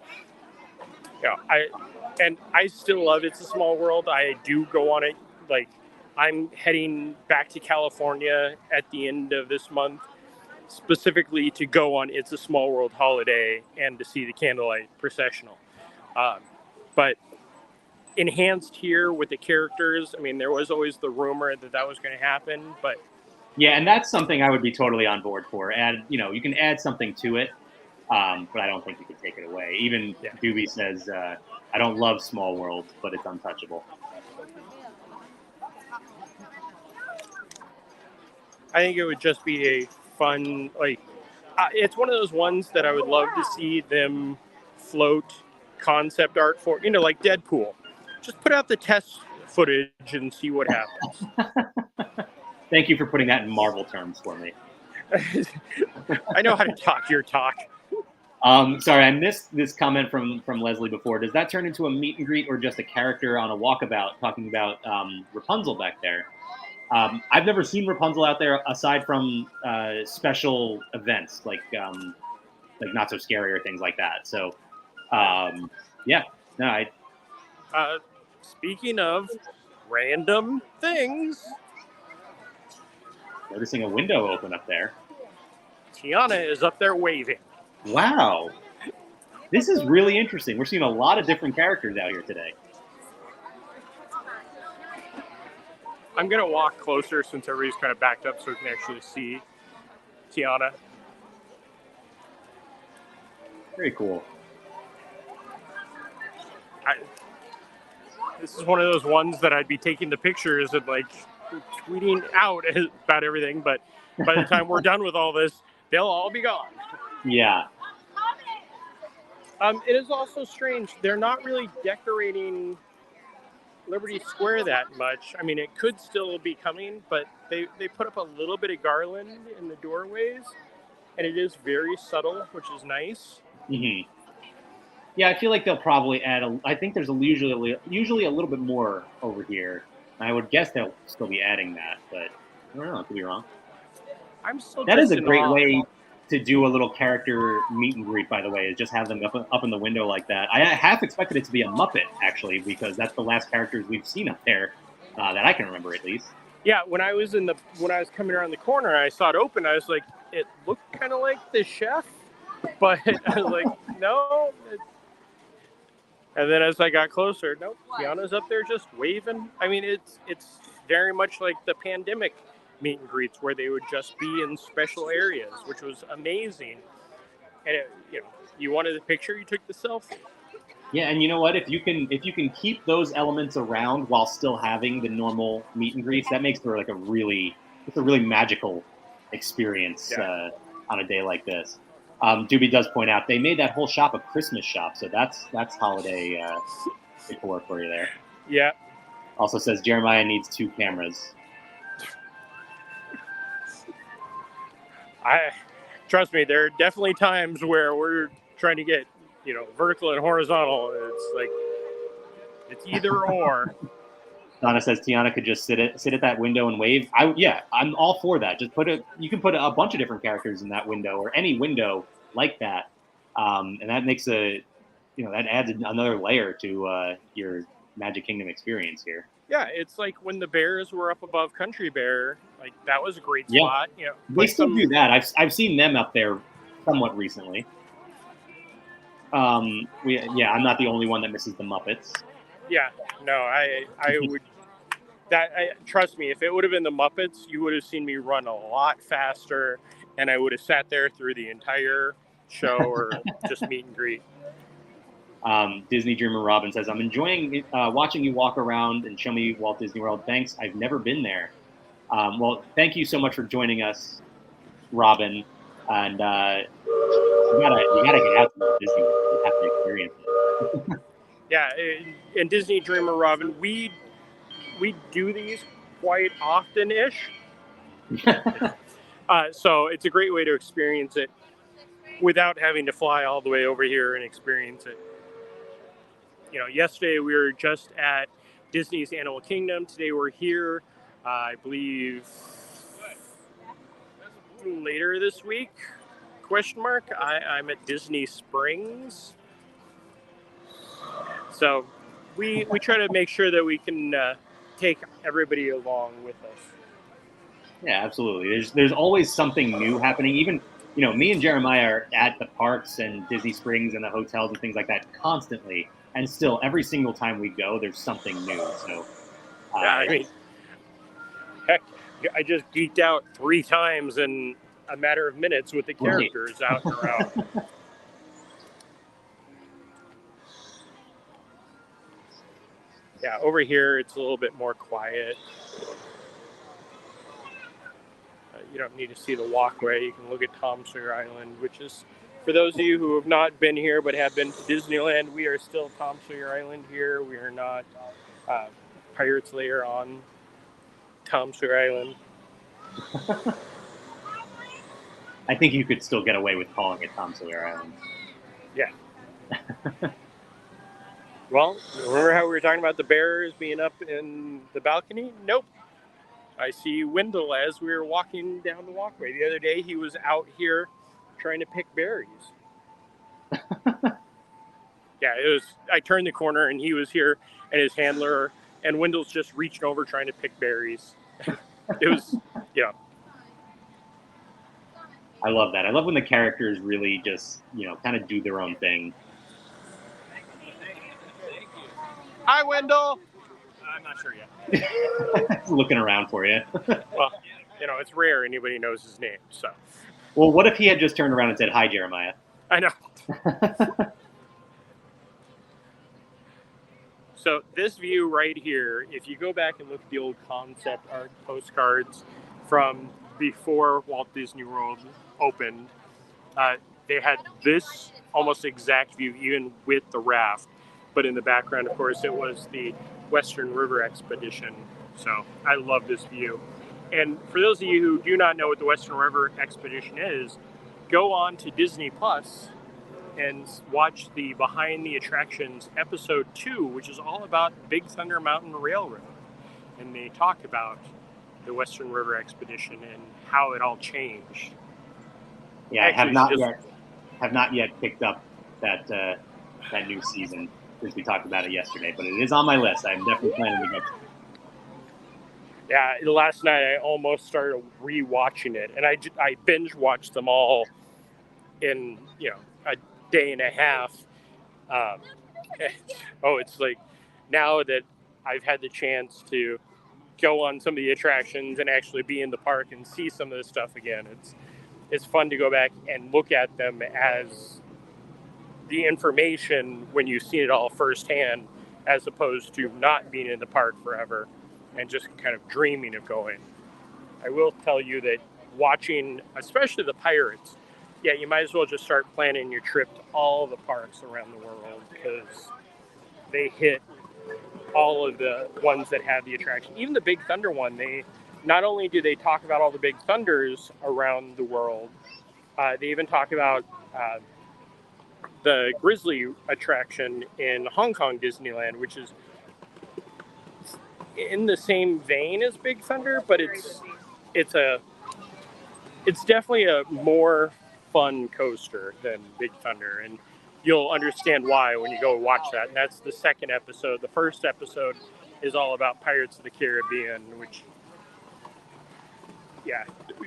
B: So, I still love It's a Small World. I do go on it. I'm heading back to California at the end of this month, specifically to go on It's a Small World holiday and to see the candlelight processional. But enhanced here with the characters, there was always the rumor that was going to happen, but
A: yeah, and that's something I would be totally on board for. You can add something to it, but I don't think you can take it away. Even Doobie says, I don't love Small World, but it's untouchable.
B: I think it would just be a fun, it's one of those ones that I would love to see them float concept art for, like Deadpool. Just put out the test footage and see what happens.
A: Thank you for putting that in Marvel terms for me.
B: I know how to talk your talk.
A: Sorry, I missed this comment from Leslie before. Does that turn into a meet and greet or just a character on a walkabout talking about Rapunzel back there? I've never seen Rapunzel out there aside from special events like Not So Scary or things like that. So,
B: speaking of random things,
A: Noticing a window open up there.
B: Tiana is up there waving.
A: Wow. This is really interesting. We're seeing a lot of different characters out here today.
B: I'm going to walk closer since everybody's kind of backed up so we can actually see Tiana.
A: Very cool.
B: This is one of those ones that I'd be taking the pictures and like tweeting out about everything, but by the time we're done with all this, they'll all be gone.
A: Yeah.
B: It is also strange. They're not really decorating Liberty Square that much. I mean, it could still be coming, but they put up a little bit of garland in the doorways, and it is very subtle, which is nice.
A: Mm-hmm. Yeah, I feel like they'll probably add. I think there's usually a little bit more over here. I would guess they'll still be adding that, but I don't know. I could be wrong. That is a great way to do a little character meet and greet, by the way, is just have them up in the window like that. I half expected it to be a Muppet, actually, because that's the last characters we've seen up there that I can remember, at least.
B: Yeah, when I was coming around the corner, I saw it open. I was like, it looked kind of like the chef, but I was like, no. And then as I got closer, nope, Tiana's up there just waving. I mean, it's very much like the pandemic meet and greets where they would just be in special areas, which was amazing. And you wanted the picture, you took the selfie.
A: Yeah, and you know what? If you can keep those elements around while still having the normal meet and greets, that makes for like a really magical experience on a day like this. Doobie does point out they made that whole shop a Christmas shop, so that's holiday decor for you there.
B: Yeah.
A: Also says Jeremiah needs 2 cameras.
B: Trust me, there are definitely times where we're trying to get vertical and horizontal. It's like it's either or.
A: Donna says Tiana could just sit at that window and wave. I'm all for that. Just you can put a bunch of different characters in that window or any window like that, and that makes that adds another layer to your Magic Kingdom experience here.
B: Yeah, it's like when the bears were up above Country Bear. Like that was a great spot.
A: They still do that. I've seen them up there somewhat recently. I'm not the only one that misses the Muppets.
B: Yeah, no, I would. Trust me, if it would have been the Muppets, you would have seen me run a lot faster, and I would have sat there through the entire show or just meet and greet.
A: Disney Dreamer Robin says, I'm enjoying watching you walk around and show me Walt Disney World. Thanks. I've never been there. Well, thank you so much for joining us, Robin. And you gotta get out to Disney World. You have to experience it.
B: Yeah, and Disney Dreamer Robin, we do these quite often-ish. So it's a great way to experience it without having to fly all the way over here and experience it. Yesterday we were just at Disney's Animal Kingdom. Today we're here, I believe, later this week, ? I'm at Disney Springs. So we try to make sure that we can take everybody along with us.
A: Yeah, absolutely. There's always something new happening. Even, me and Jeremiah are at the parks and Disney Springs and the hotels and things like that constantly. And still, every single time we go, there's something new. So,
B: I mean, heck, I just geeked out 3 times in a matter of minutes with the characters out and around. Yeah, over here it's a little bit more quiet. You don't need to see the walkway. You can look at Tom Sawyer Island, which is, for those of you who have not been here but have been to Disneyland, we are still Tom Sawyer Island here. We are not Pirates Lair on Tom Sawyer Island.
A: I think you could still get away with calling it Tom Sawyer Island.
B: Yeah. Well, remember how we were talking about the bears being up in the balcony? Nope. I see Wendell as we were walking down the walkway. The other day, he was out here trying to pick berries. Yeah, I turned the corner and he was here, and his handler, and Wendell's just reaching over trying to pick berries. It was, yeah.
A: I love that. I love when the characters really just, kind of do their own thing.
B: Hi, Wendell. I'm not sure yet.
A: Looking around for you.
B: Well, it's rare anybody knows his name, so.
A: Well, what if he had just turned around and said, "Hi, Jeremiah"?
B: I know. So this view right here, if you go back and look at the old concept art postcards from before Walt Disney World opened, they had this almost exact view, even with the raft. But in the background, of course, it was the Western River Expedition. So I love this view. And for those of you who do not know what the Western River Expedition is, go on to Disney Plus and watch the Behind the Attractions episode 2, which is all about Big Thunder Mountain Railroad. And they talk about the Western River Expedition and how it all changed.
A: Yeah, I have not yet picked up that new season since we talked about it yesterday, but it is on my list. I'm definitely planning to get to it.
B: Yeah, last night I almost started re-watching it, and I binge watched them all in a day and a half. It's like now that I've had the chance to go on some of the attractions and actually be in the park and see some of this stuff again. It's fun to go back and look at them as the information when you've seen it all firsthand, as opposed to not being in the park forever and just kind of dreaming of going. I will tell you that watching, especially the Pirates, you might as well just start planning your trip to all the parks around the world, because they hit all of the ones that have the attraction. Even the Big Thunder one, not only do they talk about all the Big Thunders around the world, they even talk about the Grizzly attraction in Hong Kong Disneyland, which is in the same vein as Big Thunder, but it's definitely a more fun coaster than Big Thunder, and you'll understand why when you go watch that. And that's the second episode. The first episode is all about Pirates of the Caribbean, which,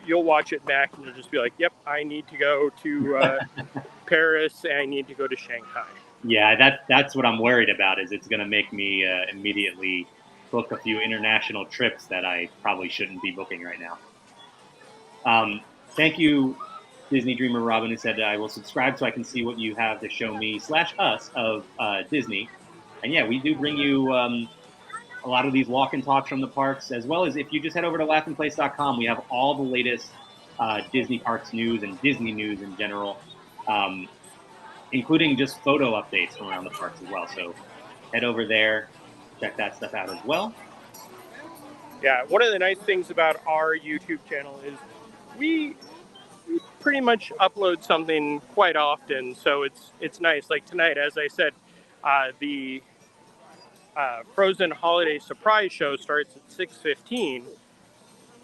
B: you'll watch it back and you'll just be like, yep, I need to go to Paris and I need to go to Shanghai.
A: Yeah, that's what I'm worried about, is it's going to make me immediately book a few international trips that I probably shouldn't be booking right now. Thank you, Disney Dreamer Robin, who said, I will subscribe so I can see what you have to show me /us of Disney. And yeah, we do bring you a lot of these walk and talks from the parks, as well as if you just head over to laughingplace.com, we have all the latest Disney parks news and Disney news in general, including just photo updates from around the parks as well. So head over there, check that stuff out as well.
B: Yeah, one of the nice things about our YouTube channel is we pretty much upload something quite often, so it's nice. Like tonight, as I said, the Frozen Holiday Surprise Show starts at 6:15.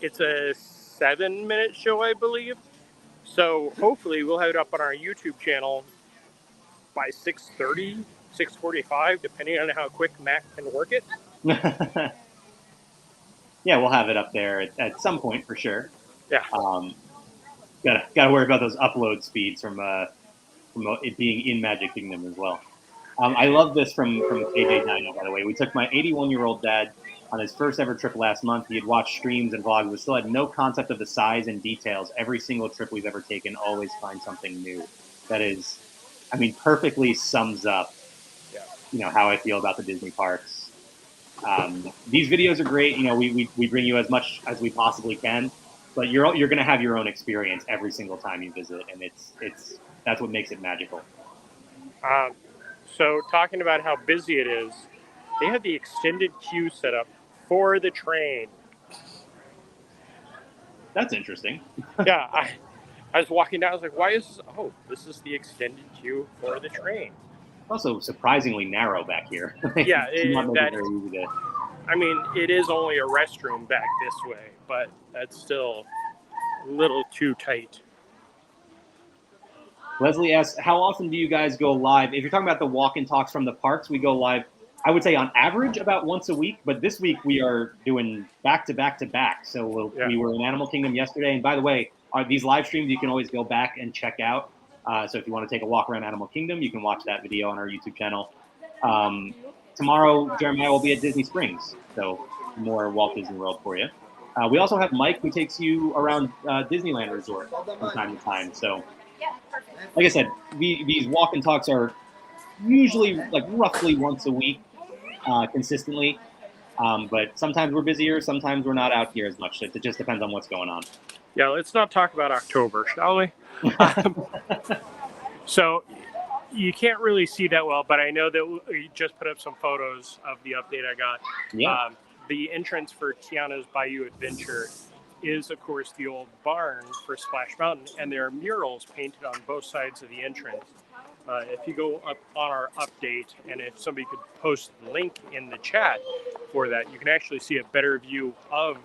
B: It's a 7-minute show, I believe. So hopefully we'll have it up on our YouTube channel by 6:30, 6:45, depending on how quick Mac can work it.
A: Yeah, we'll have it up there at some point for sure.
B: Yeah.
A: Gotta worry about those upload speeds from it being in Magic Kingdom as well. I love this from KJ Dino, by the way. We took my 81-year-old dad on his first ever trip last month. He had watched streams and vlogs, but still had no concept of the size and details. Every single trip we've ever taken always finds something new. That is, perfectly sums up, how I feel about the Disney parks. These videos are great. We bring you as much as we possibly can, but you're going to have your own experience every single time you visit, and that's what makes it magical.
B: So talking about how busy it is, they have the extended queue set up for the train.
A: That's interesting.
B: Yeah, I was walking down, I was like, why is this? Oh, this is the extended queue for the train.
A: Also surprisingly narrow back here.
B: Yeah,
A: it
B: is only a restroom back this way, but that's still a little too tight.
A: Leslie asks, how often do you guys go live? If you're talking about the walk and talks from the parks, we go live I would say on average about once a week, but this week we are doing back to back to back. So we were in Animal Kingdom yesterday, and by the way, these live streams you can always go back and check out. So if you want to take a walk around Animal Kingdom, you can watch that video on our YouTube channel. Tomorrow, Jeremiah will be at Disney Springs, so more Walt Disney World for you. We also have Mike, who takes you around Disneyland Resort from time to time. So, like I said, these walk and talks are usually like roughly once a week, consistently. But sometimes we're busier, sometimes we're not out here as much. It just depends on what's going on.
B: Yeah, let's not talk about October, shall we? So you can't really see that well, but I know that we just put up some photos of the update I got.
A: Yeah.
B: The entrance for Tiana's Bayou Adventure is, of course, the old barn for Splash Mountain, and there are murals painted on both sides of the entrance. If you go up on our update, and if somebody could post the link in the chat for that, you can actually see a better view of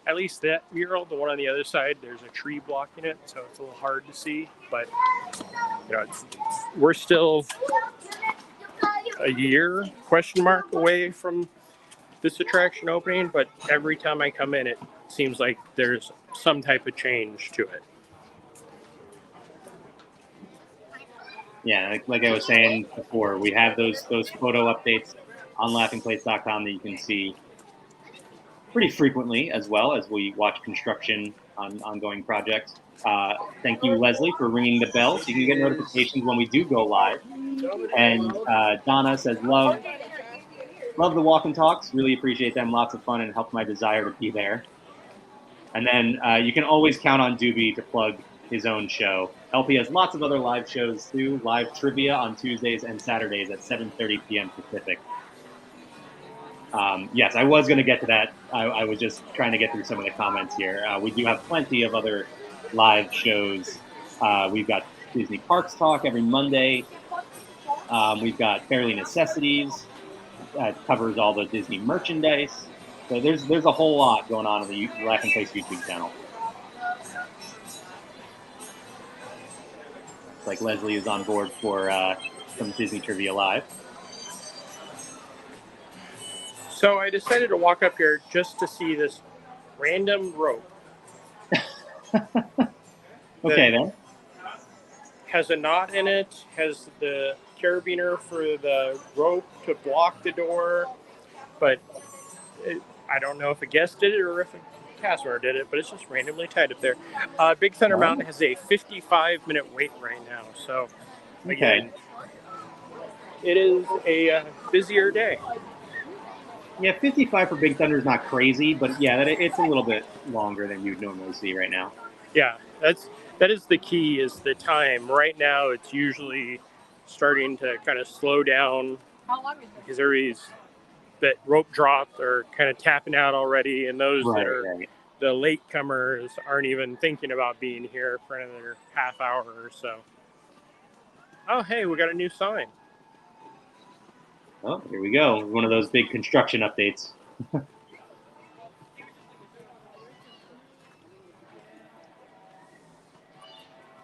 B: at least that mural. The one on the other side, there's a tree blocking it, so it's a little hard to see. But you know, we're still a year question mark away from this attraction opening. But every time I come in, it seems like there's some type of change to it.
A: Yeah, like I was saying before, we have those photo updates on laughingplace.com that you can see pretty frequently, as well as we watch construction on ongoing projects. Thank you, Leslie, for ringing the bell so you can get notifications when we do go live. And Donna says, love the walk and talks. Really appreciate them. Lots of fun and helped my desire to be there. And then you can always count on Doobie to plug his own show. LP has lots of other live shows too. Live trivia on Tuesdays and Saturdays at 7:30 p.m. Pacific. Yes, I was going to get to that. I was just trying to get through some of the comments here. We do have plenty of other live shows. We've got Disney Parks Talk every Monday. We've got Fairly Necessities. Covers all the Disney merchandise. So there's a whole lot going on the Laughing Place YouTube channel. Like Leslie is on board for some Disney Trivia Live.
B: So I decided to walk up here just to see this random rope.
A: Okay, then.
B: Has a knot in it, has the carabiner for the rope to block the door, but I don't know if a guest did it or if a cast member did it, but it's just randomly tied up there. Big Thunder Mountain has a 55-minute wait right now, so again, it is a busier day.
A: Yeah, 55 for Big Thunder is not crazy, but yeah, it's a little bit longer than you'd normally see right now.
B: Yeah, that is the key, is the time. Right now, it's usually starting to kind of slow down because everybody's that rope dropped are kind of tapping out already, and those that are the latecomers aren't even thinking about being here for another half hour or so. Oh, hey, we got a new sign.
A: Oh, here we go. One of those big construction updates.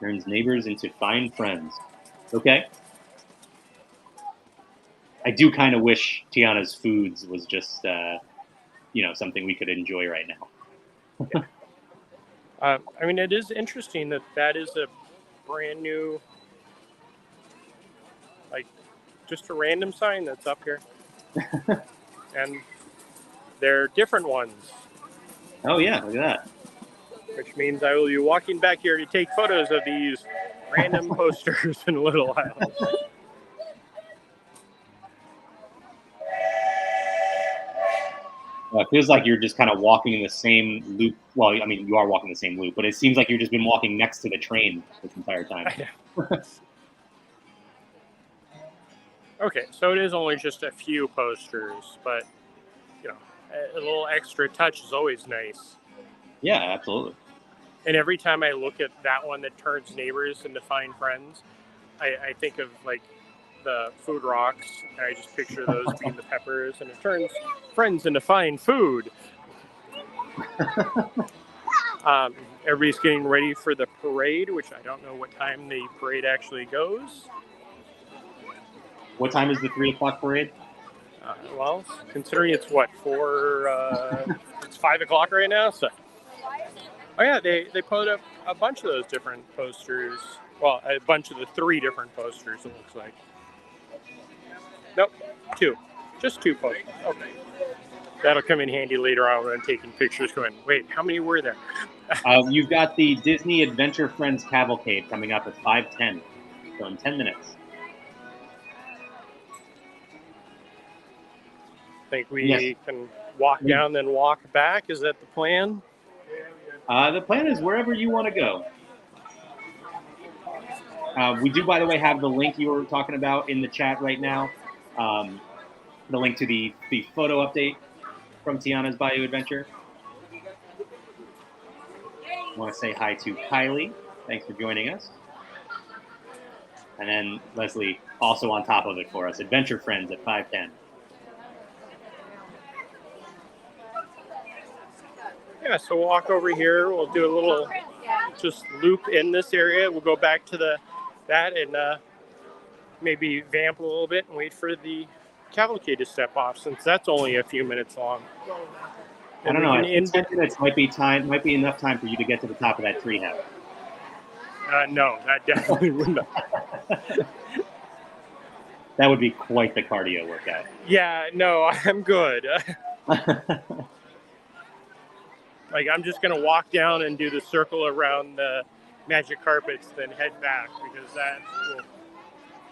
A: Turns neighbors into fine friends. Okay. I do kind of wish Tiana's Foods was just, something we could enjoy right now.
B: I mean, it is interesting that is a brand new, just a random sign that's up here. And they're different ones.
A: Oh, yeah, look at that.
B: Which means I will be walking back here to take photos of these random posters in a little while.
A: It feels like you're just kind of walking in the same loop. Well, I mean, you are walking the same loop, but it seems like you've just been walking next to the train this entire time.
B: Okay, so it is only just a few posters, but, a little extra touch is always nice.
A: Yeah, absolutely.
B: And every time I look at that one that turns neighbors into fine friends, I think of, the food rocks, and I just picture those being the peppers, and it turns friends into fine food. Everybody's getting ready for the parade, which I don't know what time the parade actually goes.
A: What time is the 3 o'clock parade?
B: Well, considering it's what, it's 5 o'clock right now, so. Oh yeah, they put up a bunch of those different posters. Well, a bunch of the 3 different posters, it looks like. Nope, 2. Just 2 posters. Okay. That'll come in handy later on when I'm taking pictures going, wait, how many were there?
A: You've got the Disney Adventure Friends Cavalcade coming up at 5:10, so in 10 minutes.
B: I think we can walk down, then walk back. Is that the plan?
A: The plan is wherever you want to go. We do, by the way, have the link you were talking about in the chat right now. The link to the photo update from Tiana's Bayou Adventure. I want to say hi to Kylie. Thanks for joining us. And then Leslie also on top of it for us. Adventure Friends at 5:10.
B: Yeah, so we'll walk over here. We'll do a little just loop in this area. We'll go back to that and maybe vamp a little bit and wait for the cavalcade to step off, since that's only a few minutes long.
A: I don't know. I think 10 minutes might be enough time for you to get to the top of that tree house.
B: No, that definitely wouldn't.
A: That would be quite the cardio workout.
B: Yeah, no, I'm good. Like, I'm just going to walk down and do the circle around the magic carpets, then head back, because that will...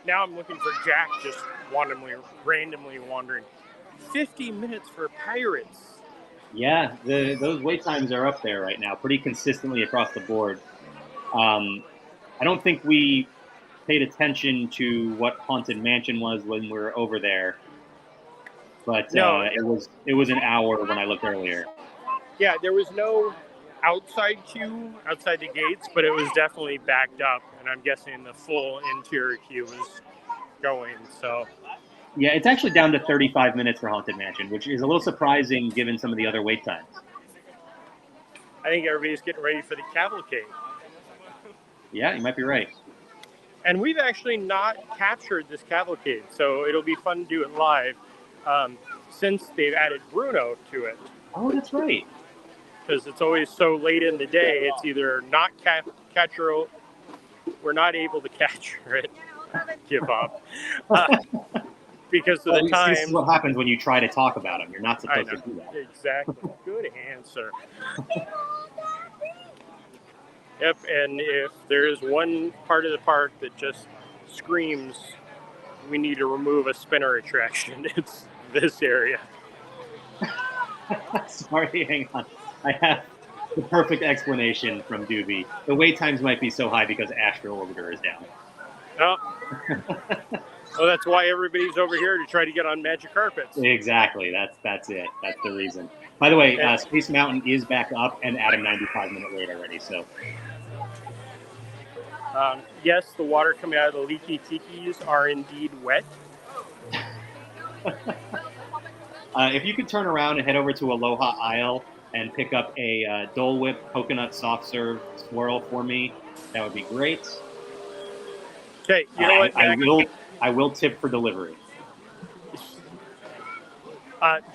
B: Now I'm looking for Jack just randomly wandering. 50 minutes for pirates.
A: Yeah, those wait times are up there right now, pretty consistently across the board. I don't think we paid attention to what Haunted Mansion was when we were over there, but no, it was an hour when I looked earlier.
B: Yeah, there was no outside queue outside the gates, but it was definitely backed up, and I'm guessing the full interior queue was going. So
A: yeah, it's actually down to 35 minutes for Haunted Mansion, which is a little surprising given some of the other wait times.
B: I think everybody's getting ready for the cavalcade.
A: Yeah, you might be right.
B: And we've actually not captured this cavalcade, so it'll be fun to do it live, since they've added Bruno to it.
A: Oh, that's right.
B: Because it's always so late in the day, it's either not capture, we're not able to capture it, give up, because of the time.
A: This is what happens when you try to talk about them. You're not supposed to do that.
B: Exactly. Good answer. Yep, and if there is one part of the park that just screams, we need to remove a spinner attraction, it's this area.
A: Sorry, hang on. I have the perfect explanation from Doobie. The wait times might be so high because Astro Orbiter is down.
B: Oh. Well, that's why everybody's over here to try to get on magic carpets.
A: Exactly. That's it. That's the reason. By the way, Space Mountain is back up and at a 95-minute wait already. So.
B: Yes, the water coming out of the leaky tikis are indeed wet.
A: If you could turn around and head over to Aloha Isle and pick up a Dole Whip coconut soft serve swirl for me, that would be great.
B: Okay, you know what?
A: I will tip for delivery.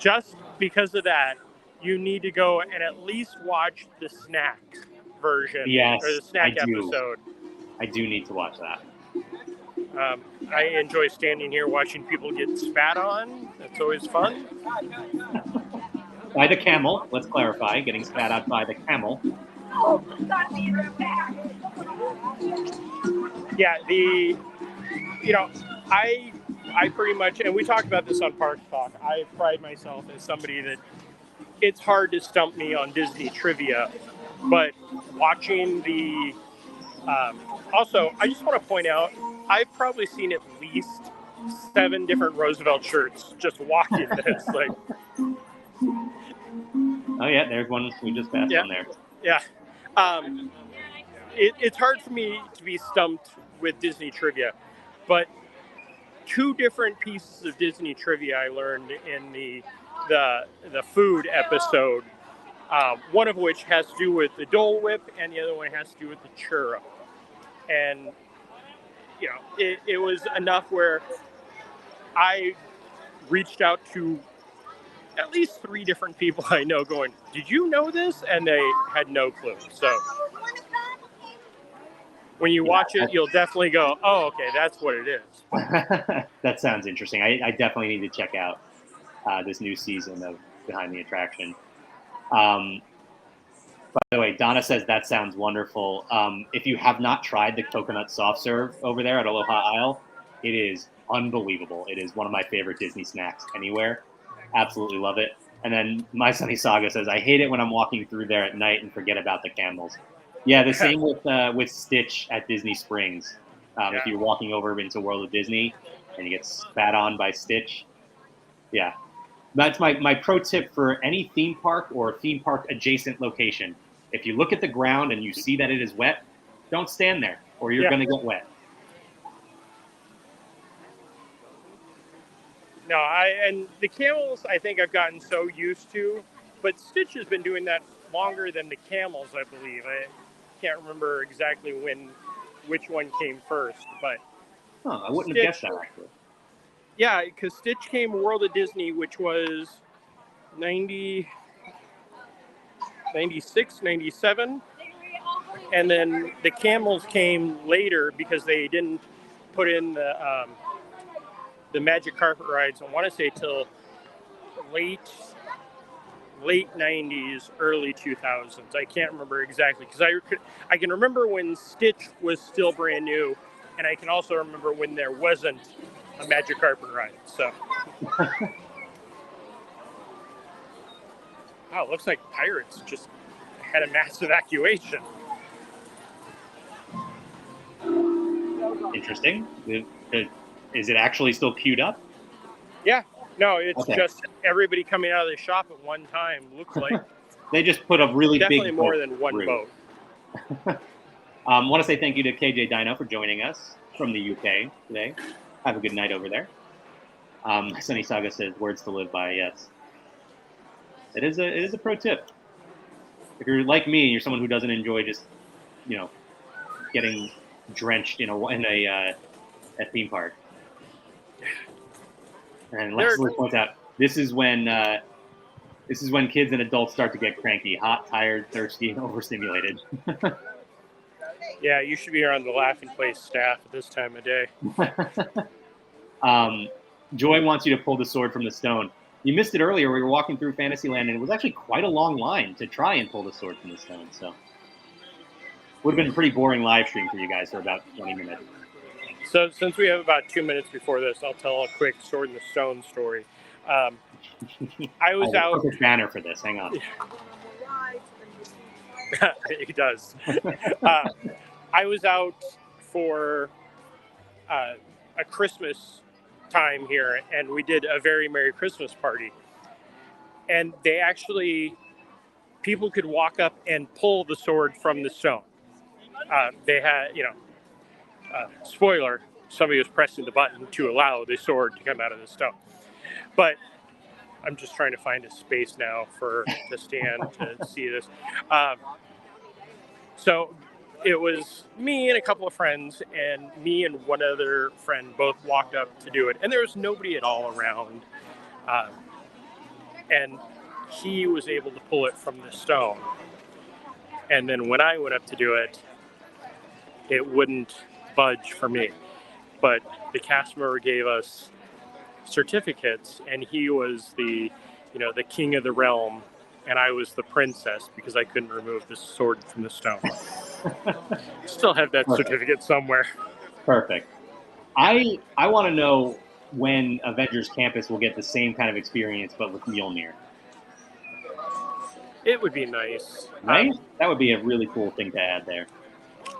B: Just because of that, you need to go and at least watch the snack version,
A: yes,
B: or the snack episode.
A: I do need to watch that.
B: I enjoy standing here watching people get spat on. That's always fun.
A: By the camel, let's clarify, getting spat out by the camel.
B: Yeah, I pretty much, and we talked about this on Park Talk, I pride myself as somebody that it's hard to stump me on Disney trivia, but watching the, also, I just want to point out, I've probably seen at least 7 different Roosevelt shirts just walking this, like.
A: Oh yeah, there's one we just passed on there.
B: Yeah. It's hard for me to be stumped with Disney trivia, but 2 different pieces of Disney trivia I learned in the food episode. One of which has to do with the Dole Whip, and the other one has to do with the churro. And it was enough where I reached out to at least 3 different people I know going, did you know this? And they had no clue. So when you watch it, you'll definitely go, oh, okay, that's what it is.
A: That sounds interesting. I definitely need to check out this new season of Behind the Attraction. By the way, Donna says that sounds wonderful. If you have not tried the coconut soft serve over there at Aloha Isle, it is unbelievable. It is one of my favorite Disney snacks anywhere. Absolutely love it. And then My Sunny Saga says, I hate it when I'm walking through there at night and forget about the camels. Yeah, the same with Stitch at Disney Springs. If you're walking over into World of Disney and you get spat on by Stitch, yeah. That's my pro tip for any theme park or theme park adjacent location. If you look at the ground and you see that it is wet, don't stand there or you're going to get wet.
B: No, and the camels, I think I've gotten so used to, but Stitch has been doing that longer than the camels, I believe. I can't remember exactly which one came first, but
A: I wouldn't have guessed that actually.
B: Yeah, because Stitch came World of Disney, which was 96, 97, and then the camels came later because they didn't put in the magic carpet rides, I want to say till late 90s, early 2000s. I can't remember exactly because I can remember when Stitch was still brand new, and I can also remember when there wasn't a magic carpet ride. So, wow, it looks like Pirates just had a mass evacuation.
A: Interesting. Is it actually still queued up?
B: Yeah. No, it's just everybody coming out of the shop at one time. Looks like
A: they just put a really
B: definitely
A: big
B: more than one boat.
A: Want to say thank you to KJ Dino for joining us from the UK today. Have a good night over there. Sunny Saga says words to live by. Yes, it is a pro tip. If you're like me and you're someone who doesn't enjoy just getting drenched in a theme park. And Leslie points out this is when kids and adults start to get cranky, hot, tired, thirsty, and overstimulated.
B: Yeah, you should be here on the Laughing Place staff at this time of day.
A: Joy wants you to pull the sword from the stone. You missed it earlier. We were walking through Fantasyland, and it was actually quite a long line to try and pull the sword from the stone. So, would have been a pretty boring live stream for you guys for about 20 minutes.
B: So, since we have about 2 minutes before this, I'll tell a quick Sword in the Stone story. I was out.
A: Perfect banner for this. Hang on.
B: He does. I was out for a Christmas time here, and we did a very Merry Christmas party. And they actually, people could walk up and pull the sword from the stone. They had, spoiler, somebody was pressing the button to allow the sword to come out of the stone. But I'm just trying to find a space now to stand to see this. So it was me and a couple of friends, and me and one other friend both walked up to do it. And there was nobody at all around. And he was able to pull it from the stone. And then when I went up to do it, it wouldn't budge for me. But the cast member gave us certificates, and he was the king of the realm, and I was the princess because I couldn't remove the sword from the stone. Still have that certificate somewhere.
A: Perfect. I want to know when Avengers Campus will get the same kind of experience, but with Mjolnir.
B: It would be nice.
A: Right? That would be a really cool thing to add there.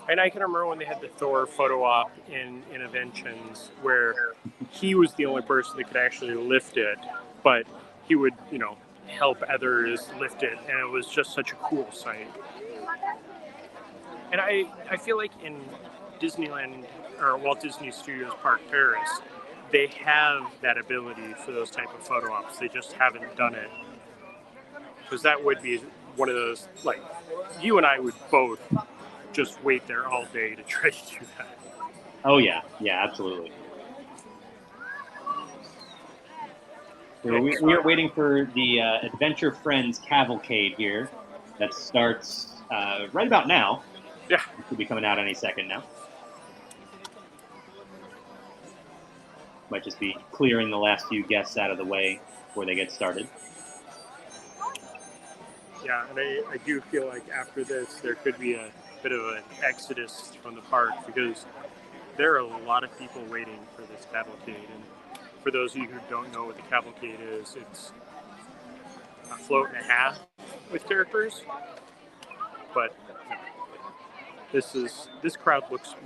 B: And I can remember when they had the Thor photo op in Inventions, where he was the only person that could actually lift it, but he would, help others lift it, and it was just such a cool sight. And I feel like in Disneyland or Walt Disney Studios Park Paris, they have that ability for those type of photo ops. They just haven't done it. Because that would be one of those, like, you and I would both just wait there all day to try to do that.
A: Oh, yeah. Yeah, absolutely. So we are waiting for the Adventure Friends cavalcade here that starts right about now.
B: Yeah.
A: It should be coming out any second now. Might just be clearing the last few guests out of the way before they get started.
B: Yeah, and I do feel like after this, there could be a bit of an exodus from the park because there are a lot of people waiting for this cavalcade. And for those of you who don't know what the cavalcade is, it's a float and a half with characters. But this crowd looks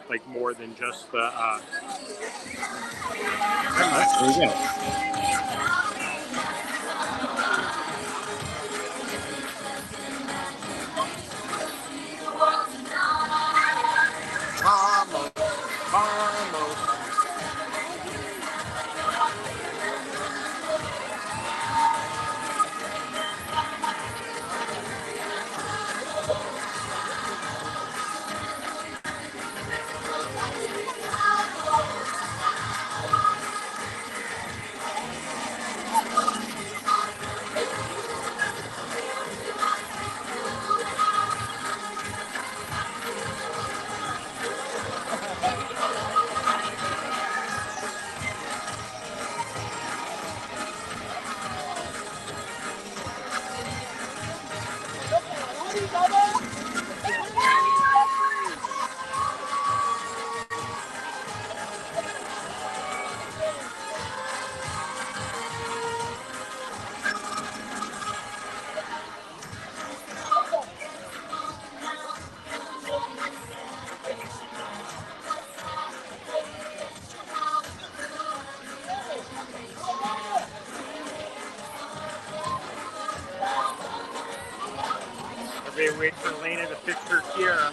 B: like more than just the.
A: There we go.
B: Everybody wait for Elena to fix her tiara.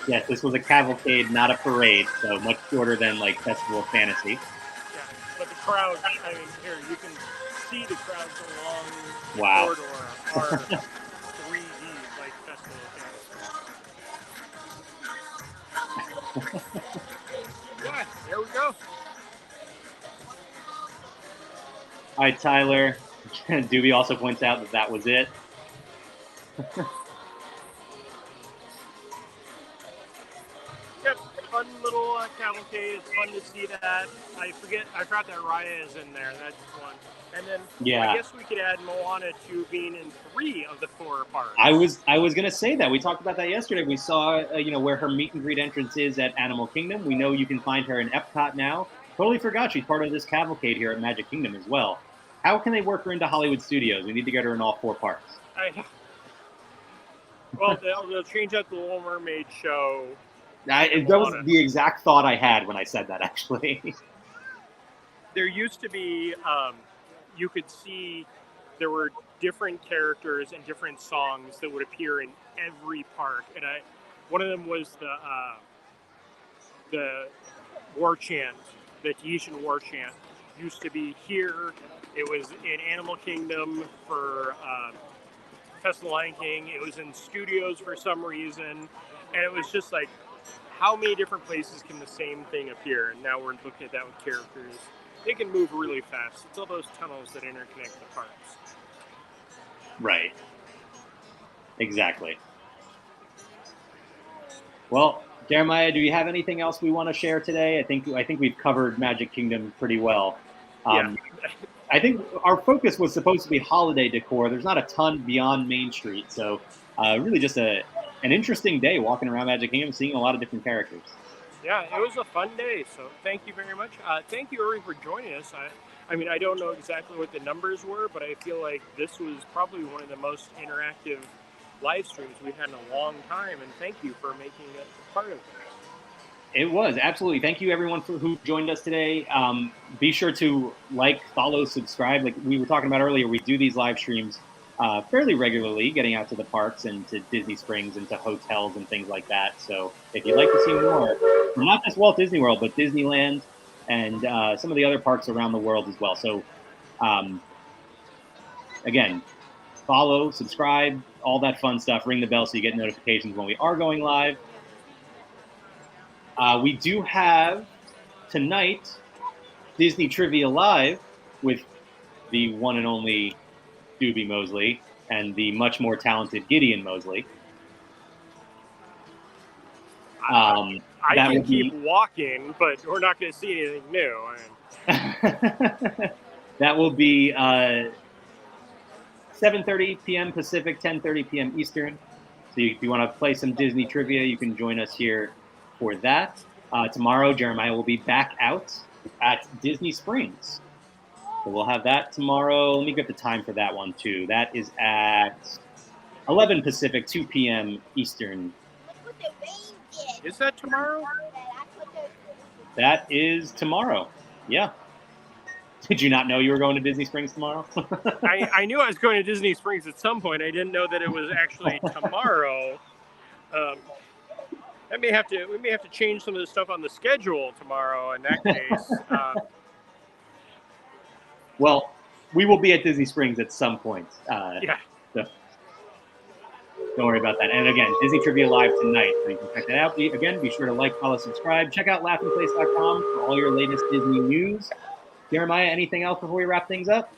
A: Yes, this was a cavalcade, not a parade, so much shorter than like Festival of Fantasy.
B: Yeah, but the crowd, I mean, here, you can see the crowds along the
A: Wow.
B: corridor are 3D like Festival of Fantasy. Yeah, there we go.
A: All right, Tyler. Doobie also points out that that was it.
B: Yep, fun little cavalcade. It's fun to see that. I forgot that Raya is in there. That's one. And then
A: Yeah.
B: I guess we could add Moana to being in 3 of the 4 parks.
A: I was gonna say that. We talked about that yesterday. We saw where her meet and greet entrance is at Animal Kingdom. We know you can find her in Epcot now. Totally forgot she's part of this cavalcade here at Magic Kingdom as well. How can they work her into Hollywood Studios? We need to get her in all 4 parks.
B: Well, they'll change out the Little Mermaid show.
A: That was the exact thought I had when I said that, actually.
B: There used to be, you could see there were different characters and different songs that would appear in every park. And one of them was the war chant, the Tahitian war chant. Used to be here. It was in Animal Kingdom for Festival of the Lion King. It was in studios for some reason, and it was just like, how many different places can the same thing appear? And now we're looking at that with characters. They can move really fast. It's all those tunnels that interconnect the parks.
A: Right. Exactly. Well, Jeremiah, do you have anything else we want to share today? I think we've covered Magic Kingdom pretty well.
B: Yeah.
A: I think our focus was supposed to be holiday decor. There's not a ton beyond Main Street, so really just an interesting day walking around Magic Kingdom, seeing a lot of different characters.
B: Yeah, it was a fun day, so thank you very much. Thank you, Uri, for joining us. I mean, I don't know exactly what the numbers were, but I feel like this was probably one of the most interactive live streams we've had in a long time, and thank you for making it a part of it.
A: It was, absolutely. Thank you, everyone, who joined us today. Be sure to like, follow, subscribe. Like we were talking about earlier, we do these live streams fairly regularly, getting out to the parks and to Disney Springs and to hotels and things like that. So if you'd like to see more, not just Walt Disney World, but Disneyland and some of the other parks around the world as well. So again, follow, subscribe, all that fun stuff. Ring the bell so you get notifications when we are going live. We do have tonight Disney Trivia Live with the one and only Doobie Mosley and the much more talented Gideon Mosley.
B: I can keep walking, but we're not going to see anything new.
A: That will be 7:30 p.m. Pacific, 10:30 p.m. Eastern. So if you want to play some Disney trivia, you can join us here for that. Tomorrow, Jeremiah will be back out at Disney Springs. So we'll have that tomorrow. Let me get the time for that one, too. That is at 11 Pacific, 2 p.m. Eastern.
B: Is that tomorrow?
A: That is tomorrow. Yeah. Did you not know you were going to Disney Springs tomorrow?
B: I knew I was going to Disney Springs at some point. I didn't know that it was actually tomorrow. We may have to change some of the stuff on the schedule tomorrow. In that case,
A: well, we will be at Disney Springs at some point.
B: Yeah.
A: So don't worry about that. And again, Disney Trivia Live tonight. So you can check that out. Again, be sure to like, follow, subscribe. Check out laughingplace.com for all your latest Disney news. Jeremiah, anything else before we wrap things up?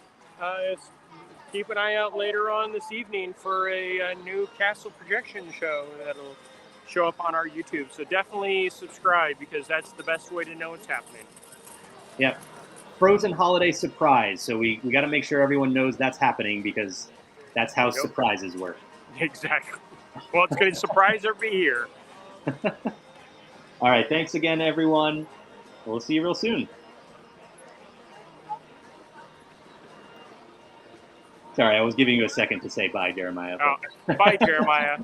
B: Keep an eye out later on this evening for a new castle projection show that'll show up on our YouTube. So definitely subscribe because that's the best way to know what's happening.
A: Yeah. Frozen Holiday Surprise. So we got to make sure everyone knows that's happening because that's how surprises work.
B: Exactly. Well, it's going to surprise everybody here.
A: All right. Thanks again, everyone. We'll see you real soon. Sorry, I was giving you a second to say bye, Jeremiah.
B: Oh, bye, Jeremiah.